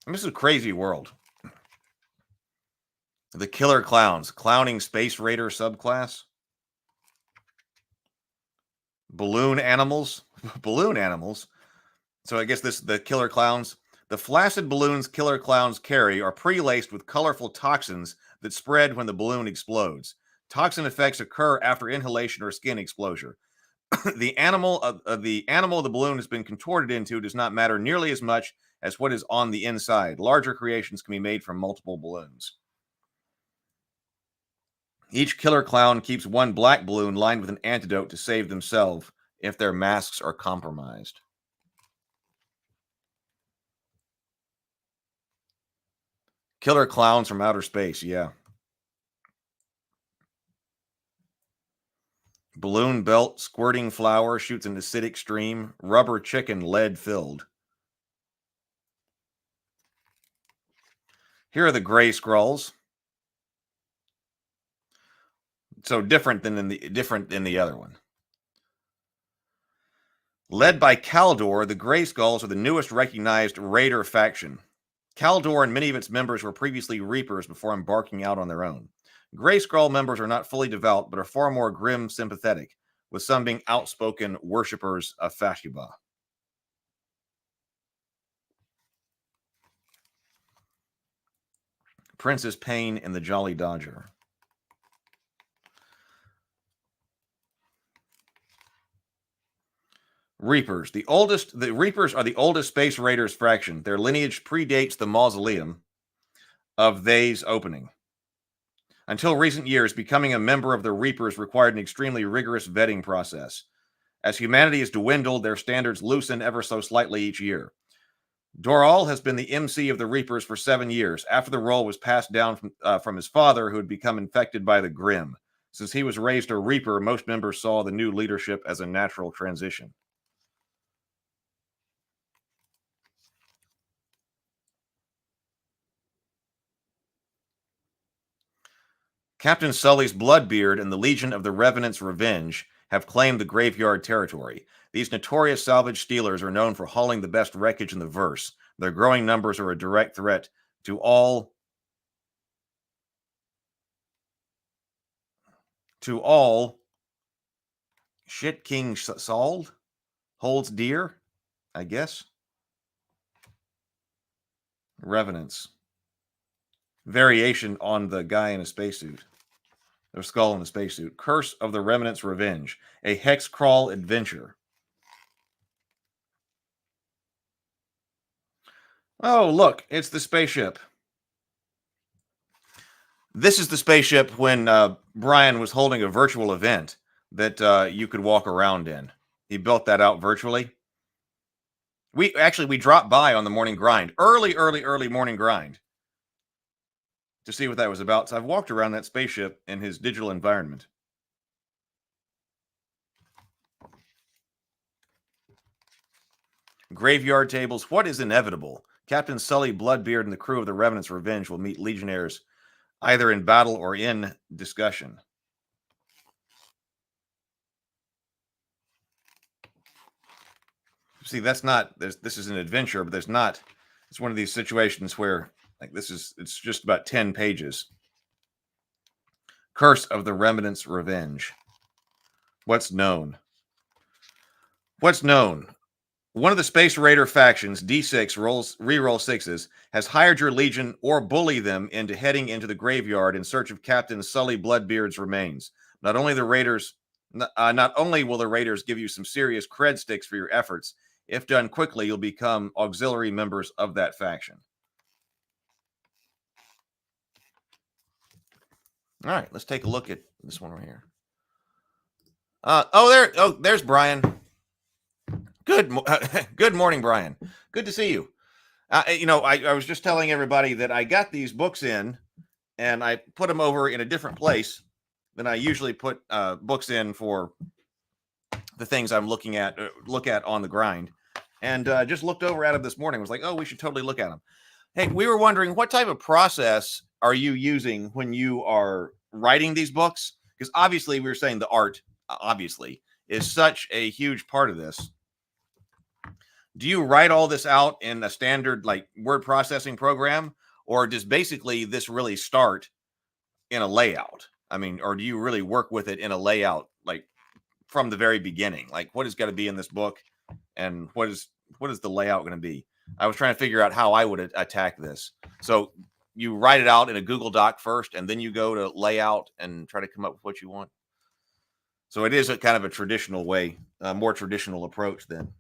And this is a crazy world. The Killer Clowns. Clowning Space Raider subclass. Balloon animals. Balloon animals. So I guess the Killer Clowns. The flaccid balloons Killer Clowns carry are pre-laced with colorful toxins that spread when the balloon explodes. Toxin effects occur after inhalation or skin exposure. The animal the balloon has been contorted into does not matter nearly as much as what is on the inside. Larger creations can be made from multiple balloons. Each Killer Clown keeps one black balloon lined with an antidote to save themselves if their masks are compromised. Killer Clowns from outer space, yeah. Balloon belt, squirting flower, shoots an acidic stream. Rubber chicken, lead filled. Here are the gray scrolls. So different than the other one. Led by Kaldor, the Gray Skulls are the newest recognized raider faction. Kaldor and many of its members were previously Reapers before embarking out on their own. Gray Skull members are not fully devout, but are far more Grimm sympathetic, with some being outspoken worshippers of Fashuba. Princess Payne and the Jolly Dodger. Reapers. The Reapers are the oldest Space Raiders faction. Their lineage predates the mausoleum of They's opening. Until recent years, becoming a member of the Reapers required an extremely rigorous vetting process. As humanity has dwindled, their standards loosen ever so slightly each year. Doral has been the MC of the Reapers for 7 years, after the role was passed down from his father, who had become infected by the Grimm. Since he was raised a Reaper, most members saw the new leadership as a natural transition. Captain Sully's Bloodbeard and the Legion of the Revenant's Revenge have claimed the graveyard territory. These notorious salvage stealers are known for hauling the best wreckage in the verse. Their growing numbers are a direct threat to all shit King Saul holds dear, I guess. Revenants. Variation on the guy in a spacesuit. Their skull in a spacesuit. Curse of the Remnant's Revenge. A hex crawl adventure. Oh, look, it's the spaceship. This is the spaceship when Brian was holding a virtual event that you could walk around in. He built that out virtually. We dropped by on the morning grind, early morning grind, to see what that was about. So I've walked around that spaceship in his digital environment. Graveyard tables. What is inevitable? Captain Sully Bloodbeard and the crew of the Revenant's Revenge will meet Legionnaires either in battle or in discussion. See, that's not, this is an adventure, but there's not, it's one of these situations where, like, it's just about 10 pages. Curse of the Remnant's Revenge. What's known? What's known? One of the Space Raider factions, D6, reroll sixes, has hired your legion or bully them into heading into the graveyard in search of Captain Sully Bloodbeard's remains. Not only will the Raiders give you some serious cred sticks for your efforts, if done quickly, you'll become auxiliary members of that faction. All right, let's take a look at this one right here. There's Brian. Good morning, Brian. Good to see you. I was just telling everybody that I got these books in, and I put them over in a different place than I usually put books in for the things I'm look at on the grind. And just looked over at them this morning. Was like, oh, we should totally look at them. Hey, we were wondering, what type of process are you using when you are writing these books? Because obviously, we were saying the art, obviously, is such a huge part of this. Do you write all this out in a standard like word processing program, or does basically this really start in a layout? I mean, or do you really work with it in a layout, like from the very beginning? Like, what is going to be in this book, and what is the layout going to be? I was trying to figure out how I would attack this. So you write it out in a Google Doc first, and then you go to layout and try to come up with what you want. So it is a kind of a traditional way, a more traditional approach then.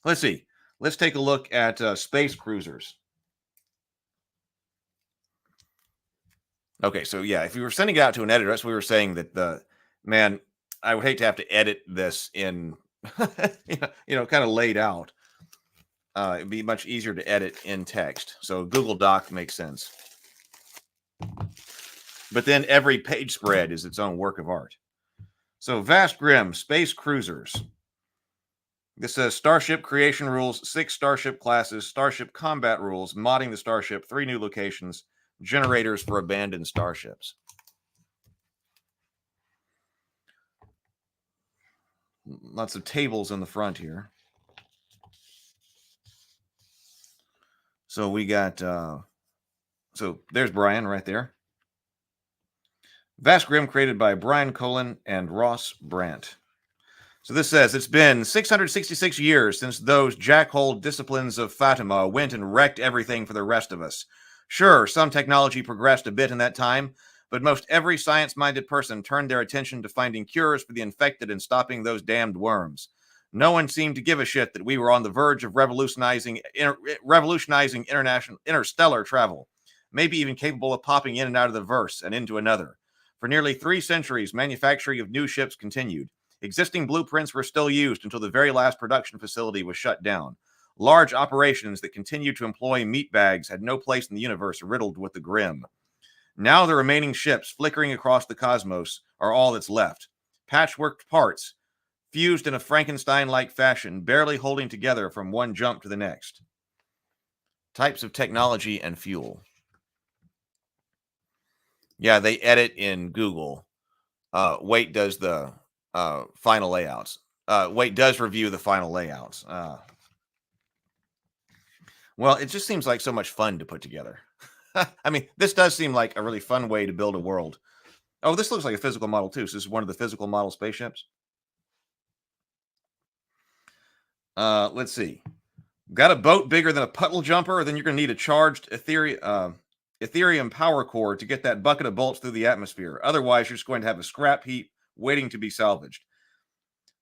Let's see. Let's take a look at space cruisers. Okay, so yeah, if you were sending it out to an editor, that's what we were saying that man, I would hate to have to edit this in, kind of laid out. It'd be much easier to edit in text. So Google Doc makes sense. But then every page spread is its own work of art. So Vast Grimm, Space Cruisers. This says Starship Creation Rules, 6 Starship Classes, Starship Combat Rules, Modding the Starship, 3 new locations, Generators for Abandoned Starships. Lots of tables in the front here. So we got, so there's Brian right there. Vast Grimm created by Brian Colin and Ross Brandt. So this says, it's been 666 years since those jackhole disciplines of Fatima went and wrecked everything for the rest of us. Sure, some technology progressed a bit in that time, but most every science-minded person turned their attention to finding cures for the infected and stopping those damned worms. No one seemed to give a shit that we were on the verge of revolutionizing interstellar travel, maybe even capable of popping in and out of the verse and into another. For nearly 3 centuries, manufacturing of new ships continued. Existing blueprints were still used until the very last production facility was shut down. Large operations that continued to employ meat bags had no place in the universe riddled with the Grimm. Now the remaining ships flickering across the cosmos are all that's left. Patchworked parts, fused in a Frankenstein-like fashion, barely holding together from one jump to the next. Types of technology and fuel. Yeah, they edit in Google. Wait does the final layouts. Wait does review the final layouts. Well, it just seems like so much fun to put together. I mean, this does seem like a really fun way to build a world. Oh, this looks like a physical model too. So this is one of the physical model spaceships. Let's see. Got a boat bigger than a puddle jumper, then you're going to need a charged Ethereum power core to get that bucket of bolts through the atmosphere. Otherwise, you're just going to have a scrap heap waiting to be salvaged.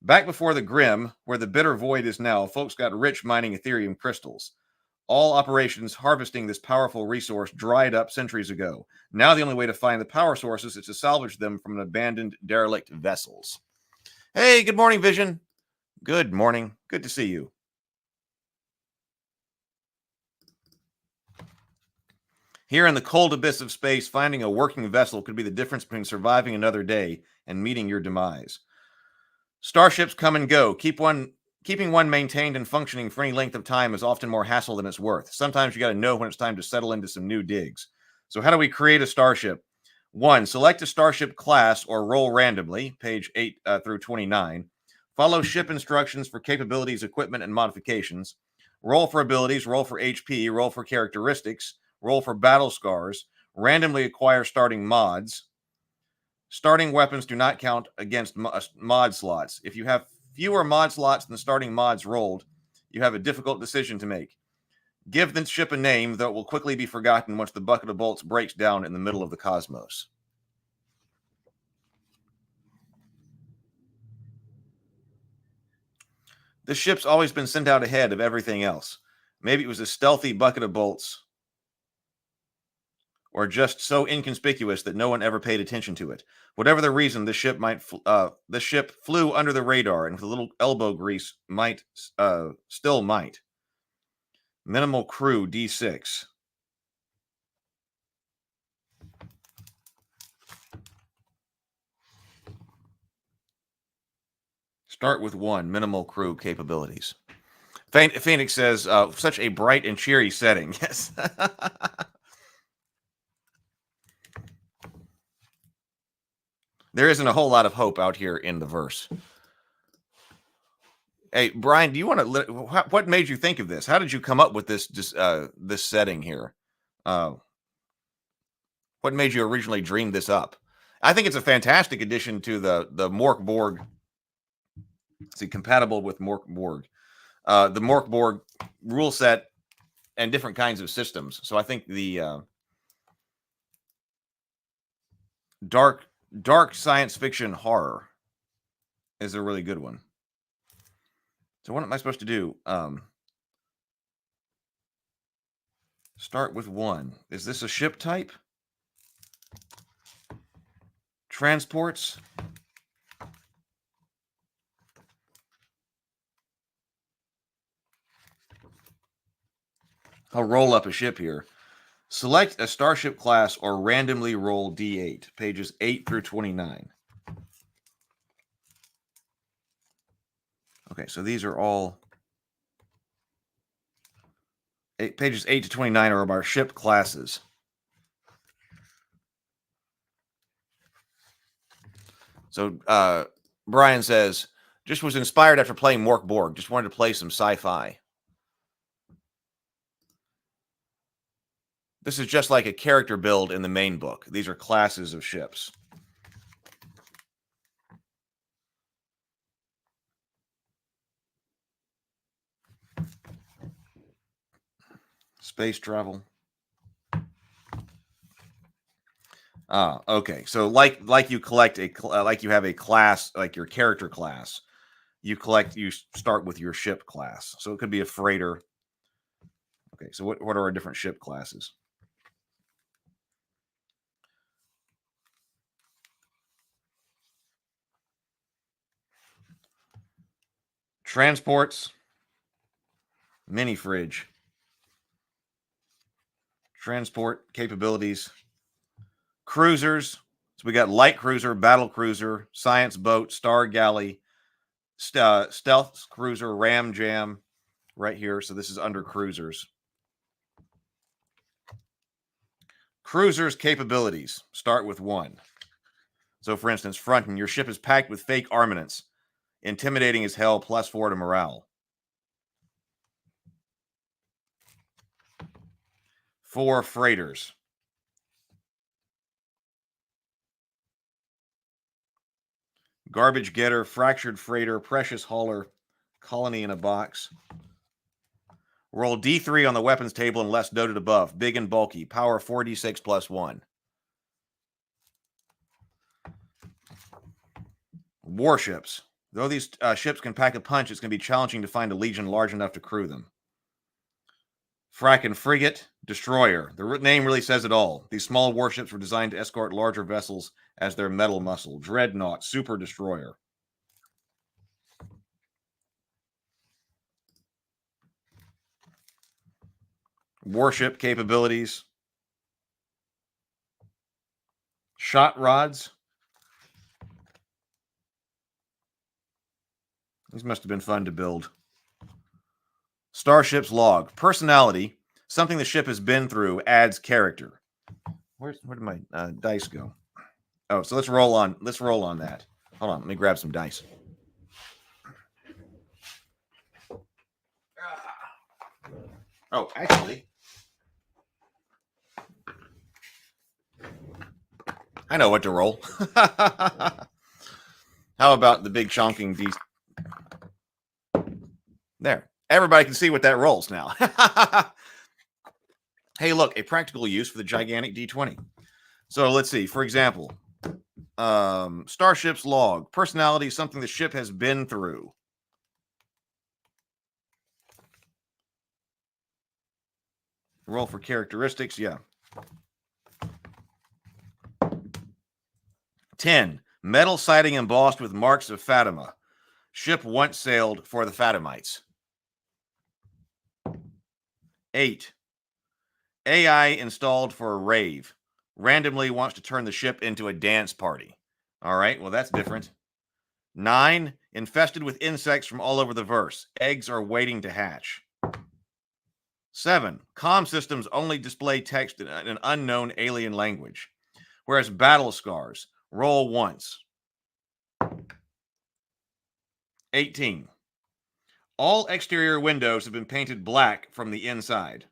Back before the Grimm, where the bitter void is now, folks got rich mining Ethereum crystals. All operations harvesting this powerful resource dried up centuries ago. Now the only way to find the power sources is to salvage them from an abandoned, derelict vessels. Hey, good morning, Vision. Good morning. Good to see you. Here in the cold abyss of space, finding a working vessel could be the difference between surviving another day and meeting your demise. Starships come and go. Keeping one maintained and functioning for any length of time is often more hassle than it's worth. Sometimes you got to know when it's time to settle into some new digs. So how do we create a starship? 1. Select a starship class or roll randomly, page 8 through 29. Follow ship instructions for capabilities, equipment, and modifications. Roll for abilities, roll for HP, roll for characteristics, roll for battle scars. Randomly acquire starting mods. Starting weapons do not count against mod slots. If you have fewer mod slots than the starting mods rolled, you have a difficult decision to make. Give the ship a name, though it will quickly be forgotten once the bucket of bolts breaks down in the middle of the cosmos. This ship's always been sent out ahead of everything else. Maybe it was a stealthy bucket of bolts, or just so inconspicuous that no one ever paid attention to it. Whatever the reason, this ship flew under the radar, and with a little elbow grease, still might. Minimal crew D6. Start with 1. Minimal crew capabilities. Phoenix says, such a bright and cheery setting. Yes. There isn't a whole lot of hope out here in the verse. Hey, Brian, do you want to? What made you think of this? How did you come up with this this setting here? What made you originally dream this up? I think it's a fantastic addition to the Mork Borg. It's compatible with Mork Borg, the Mork Borg rule set, and different kinds of systems. So I think the dark science fiction horror is a really good one. So what am I supposed to do? Start with 1. Is this a ship type? Transports? I'll roll up a ship here. Select a starship class or randomly roll D8, pages 8 through 29. Okay, so these are all pages 8 to 29 are of our ship classes. So Brian says, just was inspired after playing Mork Borg. Just wanted to play some sci-fi. This is just like a character build in the main book. These are classes of ships. Space travel. Okay. So like you collect like you have a class, like your character class. You start with your ship class. So it could be a freighter. Okay. So what are our different ship classes? Transports, mini fridge, transport capabilities, cruisers. So we got light cruiser, battle cruiser, science boat, star galley, stealth cruiser, ram jam right here. So this is under cruisers. Cruisers capabilities start with 1. So for instance, fronting, your ship is packed with fake armaments. Intimidating as hell, +4 to morale. 4 freighters. Garbage getter, fractured freighter, precious hauler, colony in a box. Roll D3 on the weapons table unless noted above. Big and bulky. Power 4d6 plus 1. Warships. Though these ships can pack a punch, it's going to be challenging to find a legion large enough to crew them. Frackin' frigate, destroyer. The name really says it all. These small warships were designed to escort larger vessels as their metal muscle. Dreadnought, super destroyer. Warship capabilities. Shot rods. These must have been fun to build. Starship's log. Personality. Something the ship has been through adds character. Where did my dice go? Oh, so let's roll on. Let's roll on that. Hold on. Let me grab some dice. Oh, actually, I know what to roll. How about the big chonking D? There. Everybody can see what that rolls now. Hey, look, a practical use for the gigantic D20. So let's see. For example, Starship's log. Personality, something the ship has been through. Roll for characteristics, yeah. 10. Metal siding embossed with marks of Fatima. Ship once sailed for the Fatimites. 8. AI installed for a rave. Randomly wants to turn the ship into a dance party. All right, well, that's different. 9. Infested with insects from all over the verse. Eggs are waiting to hatch. 7. Comm systems only display text in an unknown alien language. Whereas battle scars. Roll once. 18. All exterior windows have been painted black from the inside.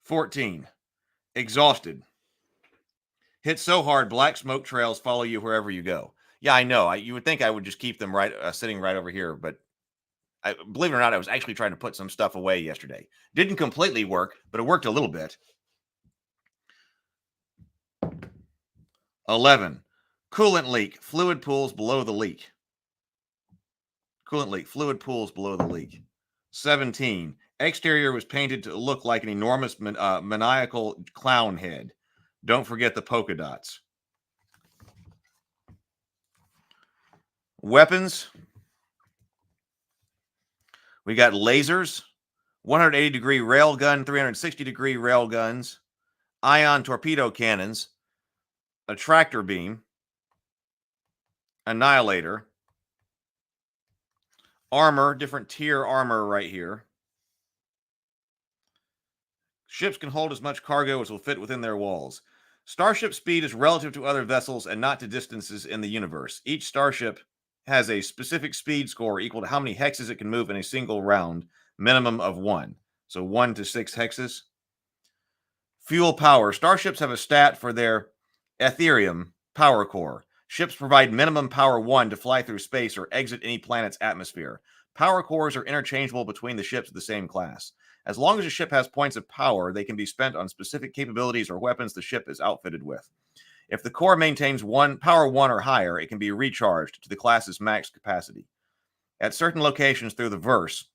14. Exhausted. Hit so hard, black smoke trails follow you wherever you go. Yeah, I know. You would think I would just keep them right sitting right over here, but believe it or not, I was actually trying to put some stuff away yesterday. Didn't completely work, but it worked a little bit. 11. Coolant leak. Fluid pools below the leak. Coolant leak. Fluid pools below the leak. 17. Exterior was painted to look like an enormous maniacal clown head. Don't forget the polka dots. Weapons. We got lasers, 180-degree railgun, 360-degree railguns, ion torpedo cannons, a tractor beam, annihilator, armor, different tier armor right here. Ships can hold as much cargo as will fit within their walls. Starship speed is relative to other vessels and not to distances in the universe. Each starship has a specific speed score equal to how many hexes it can move in a single round, minimum of 1. So 1 to 6 hexes. Fuel power. Starships have a stat for their Ethereum power core. Ships provide minimum power 1 to fly through space or exit any planet's atmosphere. Power cores are interchangeable between the ships of the same class. As long as a ship has points of power, they can be spent on specific capabilities or weapons the ship is outfitted with. If the core maintains power 1 or higher, it can be recharged to the class's max capacity. At certain locations through the verse,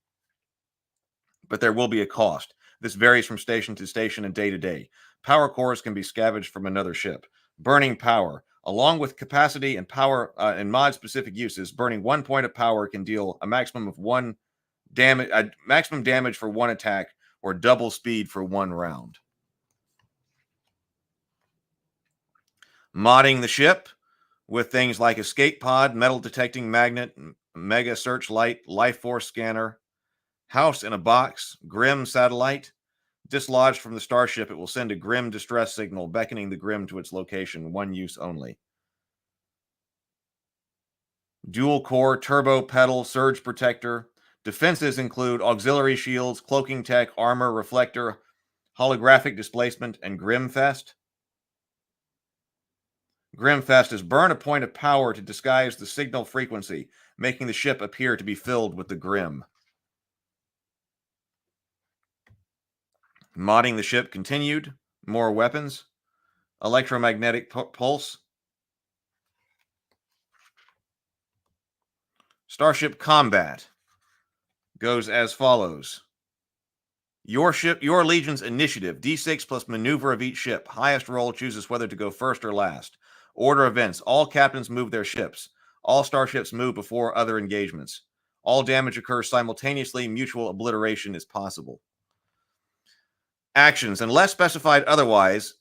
but there will be a cost. This varies from station to station and day to day. Power cores can be scavenged from another ship. Burning power. Along with capacity and power and mod-specific uses, burning 1 point of power can deal a maximum of maximum damage for 1 attack or double speed for 1 round. Modding the ship with things like escape pod, metal detecting magnet, mega searchlight, life force scanner, house in a box, Grimm satellite. Dislodged from the starship, it will send a Grimm distress signal, beckoning the Grimm to its location. 1 use only. dual core, turbo pedal, surge protector. Defenses include auxiliary shields, cloaking tech, armor, reflector, holographic displacement, and Grimmfest. Grimmfest is burn a point of power to disguise the signal frequency, making the ship appear to be filled with the Grimm. Modding the ship continued. More weapons. Electromagnetic pulse. Starship combat goes as follows. Your Legion's initiative, D6 plus maneuver of each ship. Highest roll chooses whether to go first or last. Order events. All captains move their ships. All starships move before other engagements. All damage occurs simultaneously. Mutual obliteration is possible. Actions, unless specified otherwise,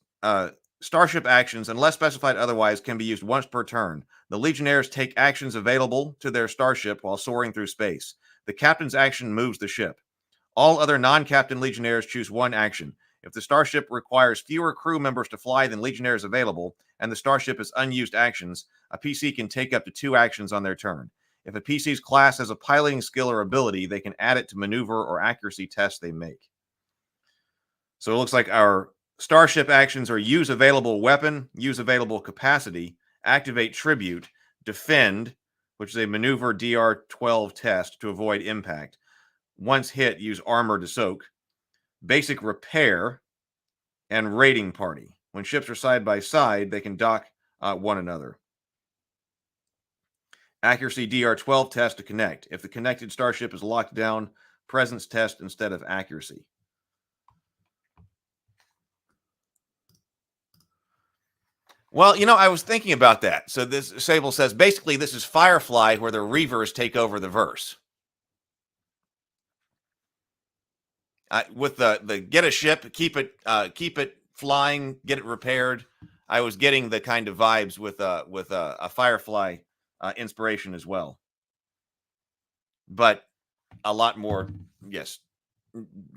starship actions, unless specified otherwise, can be used once per turn. The Legionnaires take actions available to their starship while soaring through space. The captain's action moves the ship. All other non-captain Legionnaires choose one action. If the starship requires fewer crew members to fly than Legionnaires available, and the starship has unused actions, a PC can take up to 2 actions on their turn. If a PC's class has a piloting skill or ability, they can add it to maneuver or accuracy tests they make. So it looks like our starship actions are use available weapon, use available capacity, activate tribute, defend, which is a maneuver DR12 test to avoid impact. Once hit, use armor to soak, basic repair, and raiding party. When ships are side by side, they can dock one another. Accuracy DR12 test to connect. If the connected starship is locked down, presence test instead of accuracy. Well, I was thinking about that. So this Sable says, basically, this is Firefly where the Reavers take over the verse. With the get a ship, keep it flying, get it repaired. I was getting the kind of vibes with a Firefly inspiration as well. But a lot more, yes,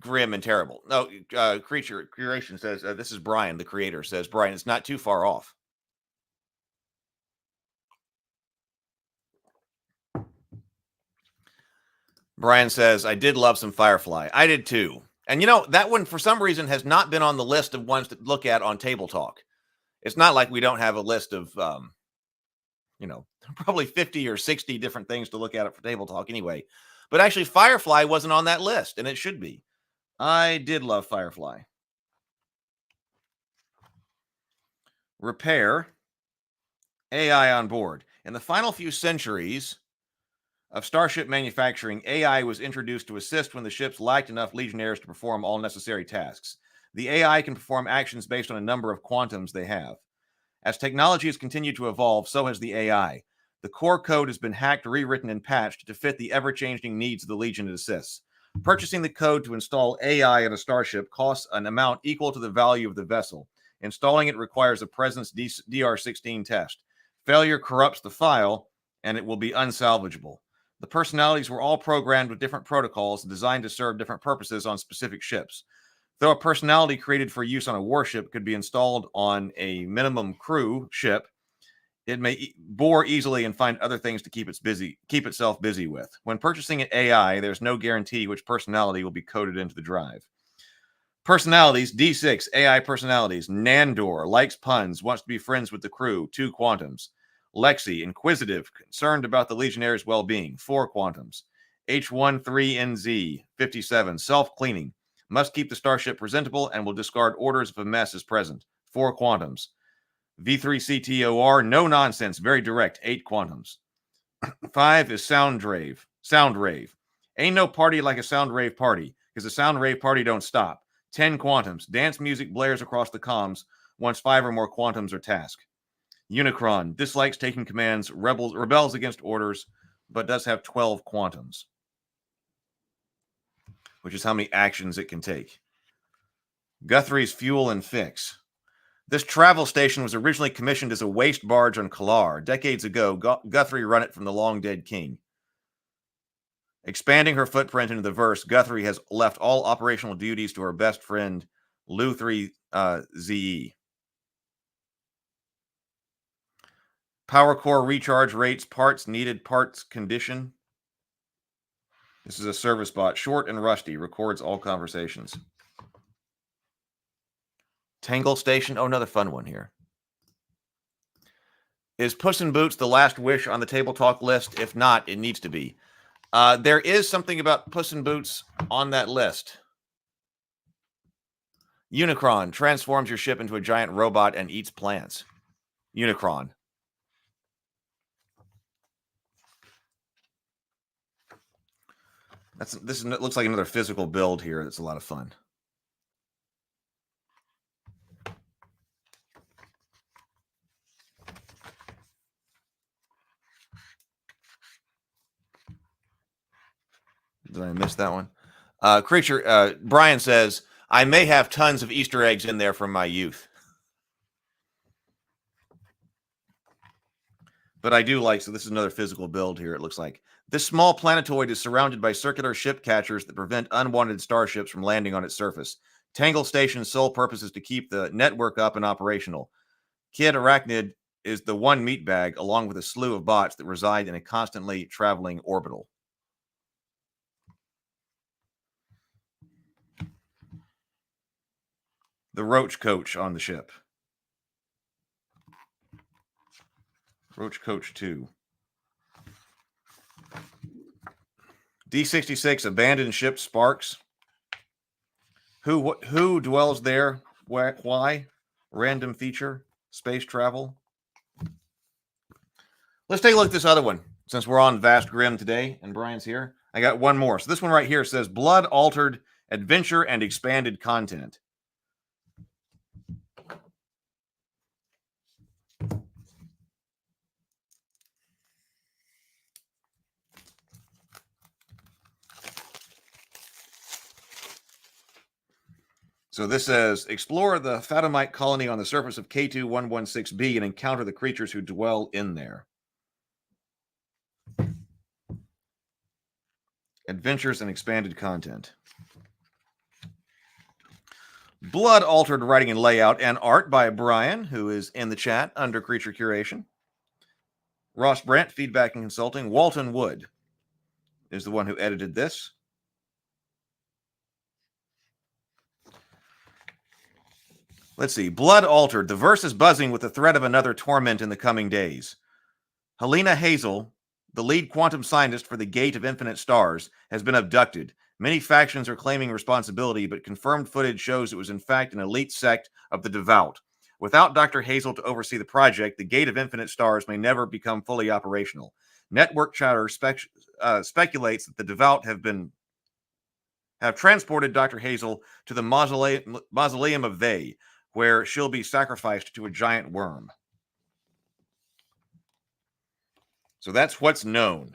grim and terrible. No, Creature Curation says, this is Brian, the creator, says, Brian, it's not too far off. Brian says, I did love some Firefly. I did too. And that one, for some reason, has not been on the list of ones to look at on Table Talk. It's not like we don't have a list of, probably 50 or 60 different things to look at for Table Talk anyway. But actually, Firefly wasn't on that list, and it should be. I did love Firefly. Repair. AI on board. In the final few centuries of starship manufacturing, AI was introduced to assist when the ships lacked enough Legionnaires to perform all necessary tasks. The AI can perform actions based on a number of quantums they have. As technology has continued to evolve, so has the AI. The core code has been hacked, rewritten, and patched to fit the ever-changing needs of the Legion it assists. Purchasing the code to install AI in a starship costs an amount equal to the value of the vessel. Installing it requires a presence DR16 test. Failure corrupts the file, and it will be unsalvageable. The personalities were all programmed with different protocols designed to serve different purposes on specific ships. Though a personality created for use on a warship could be installed on a minimum crew ship, it may bore easily and find other things to keep itself busy with. When purchasing an AI, there's no guarantee which personality will be coded into the drive. Personalities, D6, AI personalities. Nandor, likes puns, wants to be friends with the crew, 2 quantums. Lexi, inquisitive, concerned about the Legionnaires' well-being, 4 quantums. H13NZ, 57, self-cleaning, must keep the starship presentable and will discard orders if a mess is present, 4 quantums. V3CTOR, no nonsense, very direct, 8 quantums. 5 is sound rave. Ain't no party like a sound rave party, because a sound rave party don't stop. 10 quantums. Dance music blares across the comms once 5 or more quantums are tasked. Unicron dislikes taking commands, rebels against orders, but does have 12 quantums, which is how many actions it can take. Guthrie's Fuel and Fix. This travel station was originally commissioned as a waste barge on Kalar. Decades ago, Guthrie run it from the long-dead king. Expanding her footprint into the verse, Guthrie has left all operational duties to her best friend, Luthri ZE. Power core recharge rates, parts needed, parts condition. This is a service bot. Short and rusty. Records all conversations. Tangle Station. Oh, another fun one here. Is Puss in Boots the last wish on the table talk list? If not, it needs to be. There is something about Puss in Boots on that list. Unicron transforms your ship into a giant robot and eats plants. Unicron. This looks like another physical build here. That's a lot of fun. Did I miss that one? Brian says, I may have tons of Easter eggs in there from my youth. But I do like, so this is another physical build here, it looks like. This small planetoid is surrounded by circular ship catchers that prevent unwanted starships from landing on its surface. Tangle Station's sole purpose is to keep the network up and operational. Kid Arachnid is the one meat bag, along with a slew of bots that reside in a constantly traveling orbital. The Roach Coach on the ship. Roach Coach 2. D66 abandoned ship Sparks. Who dwells there? Why? Random feature. Space travel. Let's take a look at this other one. Since we're on Vast Grimm today and Brian's here, I got one more. So this one right here says Blood Altered Adventure and Expanded Content. So this says, explore the Fatimite colony on the surface of K2116b and encounter the creatures who dwell in there. Adventures and expanded content. Blood Altered writing and layout and art by Brian, who is in the chat under Creature Curation. Ross Brandt, feedback and consulting. Walton Wood is the one who edited this. Let's see. Blood Altered. The verse is buzzing with the threat of another torment in the coming days. Helena Hazel, the lead quantum scientist for the Gate of Infinite Stars, has been abducted. Many factions are claiming responsibility, but confirmed footage shows it was in fact an elite sect of the devout. Without Dr. Hazel to oversee the project, the Gate of Infinite Stars may never become fully operational. Network chatter speculates that the devout have transported Dr. Hazel to the mausoleum of They, where she'll be sacrificed to a giant worm. So that's what's known.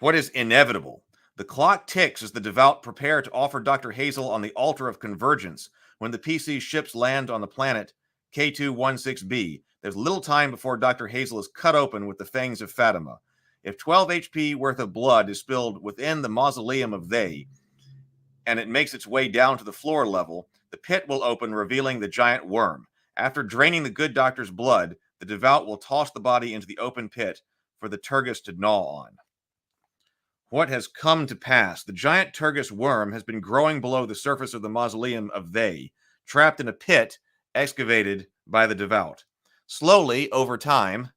What is inevitable? The clock ticks as the devout prepare to offer Dr. Hazel on the altar of convergence. When the PC ships land on the planet K216b, there's little time before Dr. Hazel is cut open with the fangs of Fatima. If 12 HP worth of blood is spilled within the mausoleum of They, and it makes its way down to the floor level, the pit will open, revealing the giant worm. After draining the good doctor's blood, the devout will toss the body into the open pit for the Turgus to gnaw on. What has come to pass? The giant Turgus worm has been growing below the surface of the mausoleum of They, trapped in a pit excavated by the devout. Slowly, over time,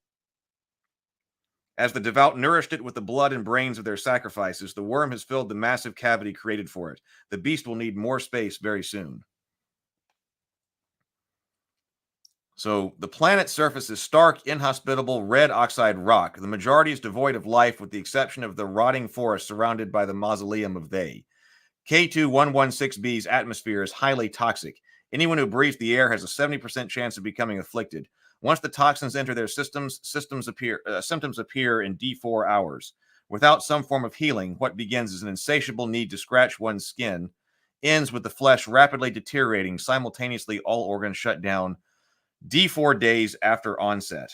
as the devout nourished it with the blood and brains of their sacrifices, the worm has filled the massive cavity created for it. The beast will need more space very soon. So the planet's surface is stark, inhospitable, red oxide rock. The majority is devoid of life with the exception of the rotting forest surrounded by the mausoleum of They. K2116b's atmosphere is highly toxic. Anyone who breathes the air has a 70% chance of becoming afflicted. Once the toxins enter their systems appear in D4 hours. Without some form of healing, what begins as an insatiable need to scratch one's skin ends with the flesh rapidly deteriorating, simultaneously all organs shut down D4 days after onset.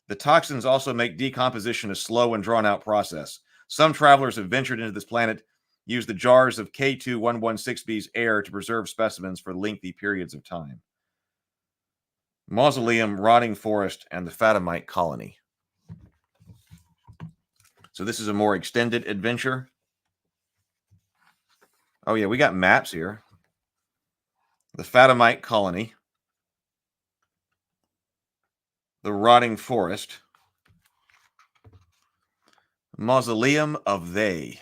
The toxins also make decomposition a slow and drawn-out process. Some travelers have ventured into this planet, used the jars of K2116b's air to preserve specimens for lengthy periods of time. Mausoleum, Rotting Forest, and the Fatimite Colony. So this is a more extended adventure. Oh, yeah, we got maps here. The Fatimite Colony. The Rotting Forest. Mausoleum of They.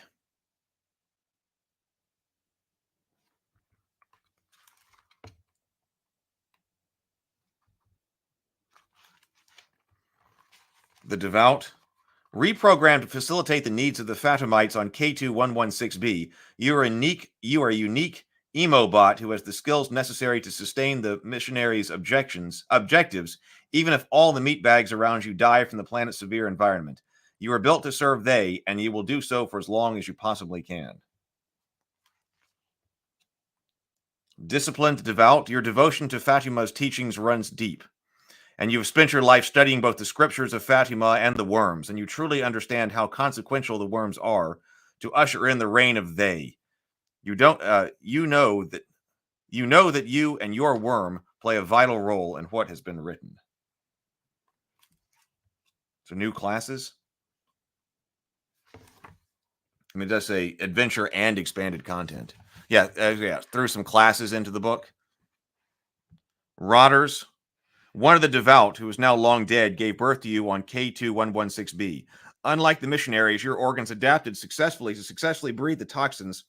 The Devout. Reprogrammed to facilitate the needs of the Fatimites on K2116B, you are a unique emo bot who has the skills necessary to sustain the missionaries' objectives, even if all the meatbags around you die from the planet's severe environment. You are built to serve they, and you will do so for as long as you possibly can. Disciplined Devout, your devotion to Fatima's teachings runs deep, and you have spent your life studying both the scriptures of Fatima and the worms, and you truly understand how consequential the worms are to usher in the reign of they. You know that you and your worm play a vital role in what has been written. So new classes. I mean, it does say adventure and expanded content. Yeah, threw some classes into the book. Rotters. One of the Devout, who is now long dead, gave birth to you on K2116B. Unlike the missionaries, your organs adapted successfully to successfully breathe the toxins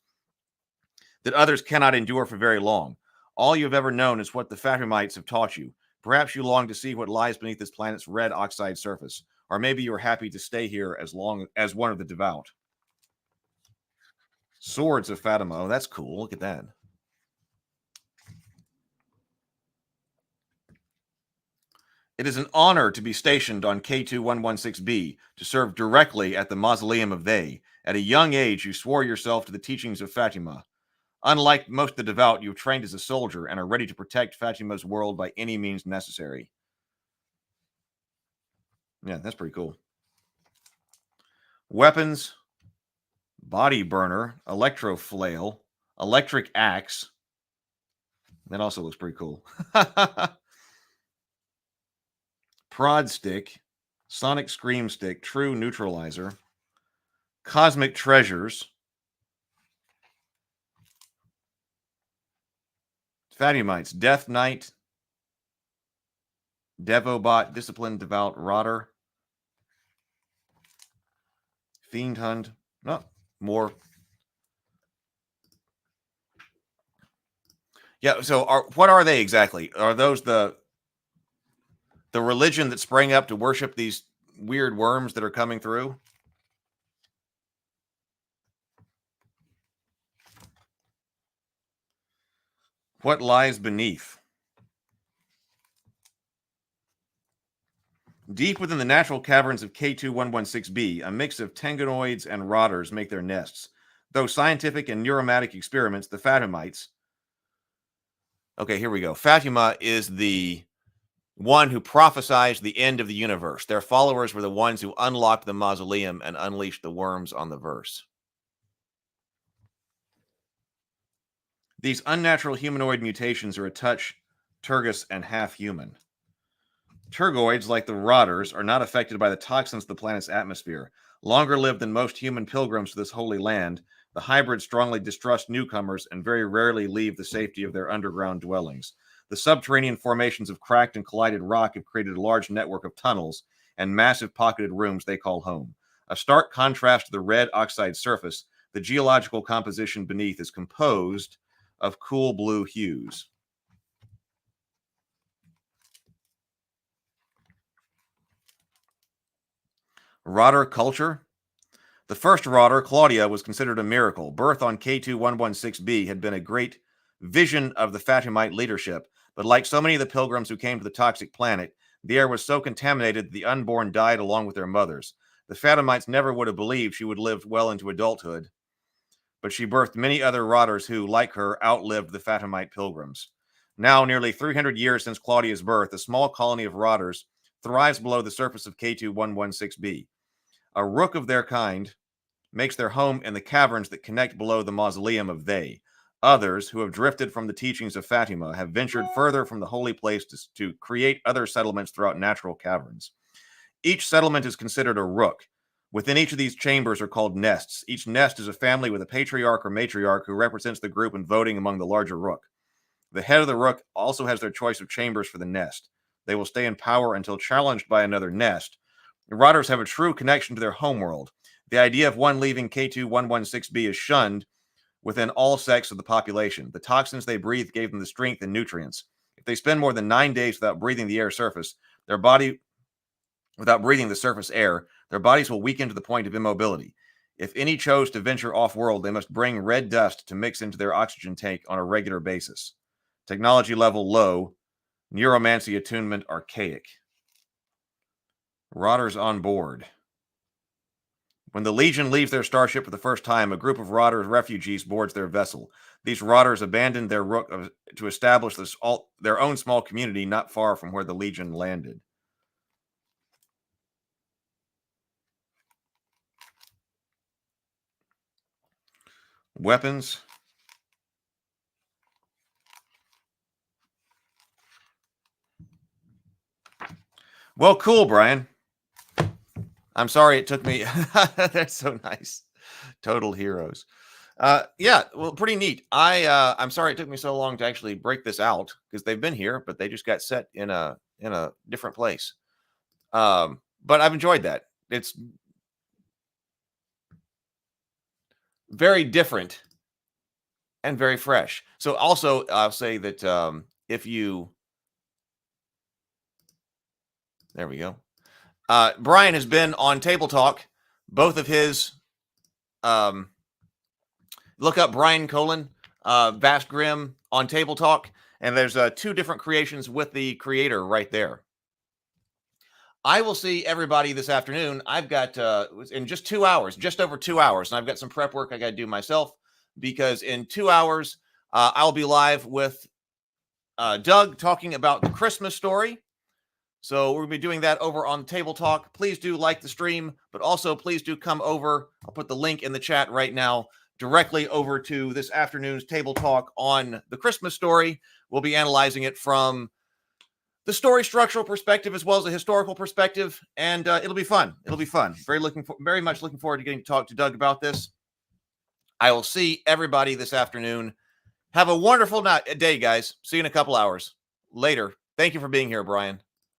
that others cannot endure for very long. All you have ever known is what the Fatimites have taught you. Perhaps you long to see what lies beneath this planet's red oxide surface, or maybe you are happy to stay here as long as one of the Devout. Swords of Fatima. Oh, that's cool. Look at that. It is an honor to be stationed on K2116B to serve directly at the Mausoleum of They. At a young age, you swore yourself to the teachings of Fatima. Unlike most of the Devout, you have trained as a soldier and are ready to protect Fatima's world by any means necessary. Yeah, that's pretty cool. Weapons. Body burner. Electro flail. Electric axe. That also looks pretty cool. Prod stick, sonic scream stick, true neutralizer, cosmic treasures, Fatimites, Death Knight, Devobot, Disciplined Devout Rotter, Fiend Hunt, more. Yeah, so what are they exactly? Are those the religion that sprang up to worship these weird worms that are coming through? What lies beneath? Deep within the natural caverns of K2116B, a mix of tengonoids and rotters make their nests. Though scientific and neuromatic experiments, the Fatimites... Okay, here we go. Fatima is the one who prophesied the end of the universe. Their followers were the ones who unlocked the mausoleum and unleashed the worms on the verse. These unnatural humanoid mutations are a touch Turgus and half-human. Turgoids, like the rotters, are not affected by the toxins of the planet's atmosphere. Longer lived than most human pilgrims to this holy land, the hybrids strongly distrust newcomers and very rarely leave the safety of their underground dwellings. The subterranean formations of cracked and collided rock have created a large network of tunnels and massive pocketed rooms they call home. A stark contrast to the red oxide surface, the geological composition beneath is composed of cool blue hues. Rotter culture. The first rotter, Claudia, was considered a miracle. Birth on K2116B had been a great vision of the Fatimite leadership, but like so many of the pilgrims who came to the toxic planet, the air was so contaminated that the unborn died along with their mothers. The Fatimites never would have believed she would live well into adulthood, but she birthed many other rotters who, like her, outlived the Fatimite pilgrims. Now, nearly 300 years since Claudia's birth, a small colony of rotters thrives below the surface of K2116B. A rook of their kind makes their home in the caverns that connect below the Mausoleum of They. Others who have drifted from the teachings of Fatima have ventured further from the holy place to create other settlements throughout natural caverns. Each settlement is considered a rook. Within each of these chambers are called nests. Each nest is a family with a patriarch or matriarch who represents the group in voting among the larger rook. The head of the rook also has their choice of chambers for the nest. They will stay in power until challenged by another nest. The Rotters have a true connection to their homeworld. The idea of one leaving K2116b is shunned within all sects of the population. The toxins they breathe gave them the strength and nutrients. If they spend more than 9 days without breathing the surface air, their bodies will weaken to the point of immobility. If any chose to venture off-world, they must bring red dust to mix into their oxygen tank on a regular basis. Technology level low. Neuromancy attunement archaic. Rotters on board. When the Legion leaves their starship for the first time, a group of Rotters refugees boards their vessel. These Rotters abandoned their rook to establish their own small community not far from where the Legion landed. Weapons. Well, cool, Brian. I'm sorry it took me. That's so nice. Total heroes. Yeah, well, pretty neat. I'm sorry it took me so long to actually break this out because they've been here, but they just got set in a different place. But I've enjoyed that. It's very different and very fresh. So also, I'll say that if you, there we go. Brian has been on Table Talk. Both of his, look up Brian Colin, Vast Grimm on Table Talk, and there's 2 different creations with the creator right there. I will see everybody this afternoon. I've got, in just 2 hours, just over 2 hours, and I've got some prep work I got to do myself because in 2 hours, I'll be live with Doug talking about the Christmas story. So we're going to be doing that over on Table Talk. Please do like the stream, but also please do come over. I'll put the link in the chat right now, directly over to this afternoon's Table Talk on the Christmas story. We'll be analyzing it from the story structural perspective as well as a historical perspective, and it'll be fun. It'll be fun. Very much looking forward to getting to talk to Doug about this. I will see everybody this afternoon. Have a wonderful day, guys. See you in a couple hours. Later. Thank you for being here, Brian.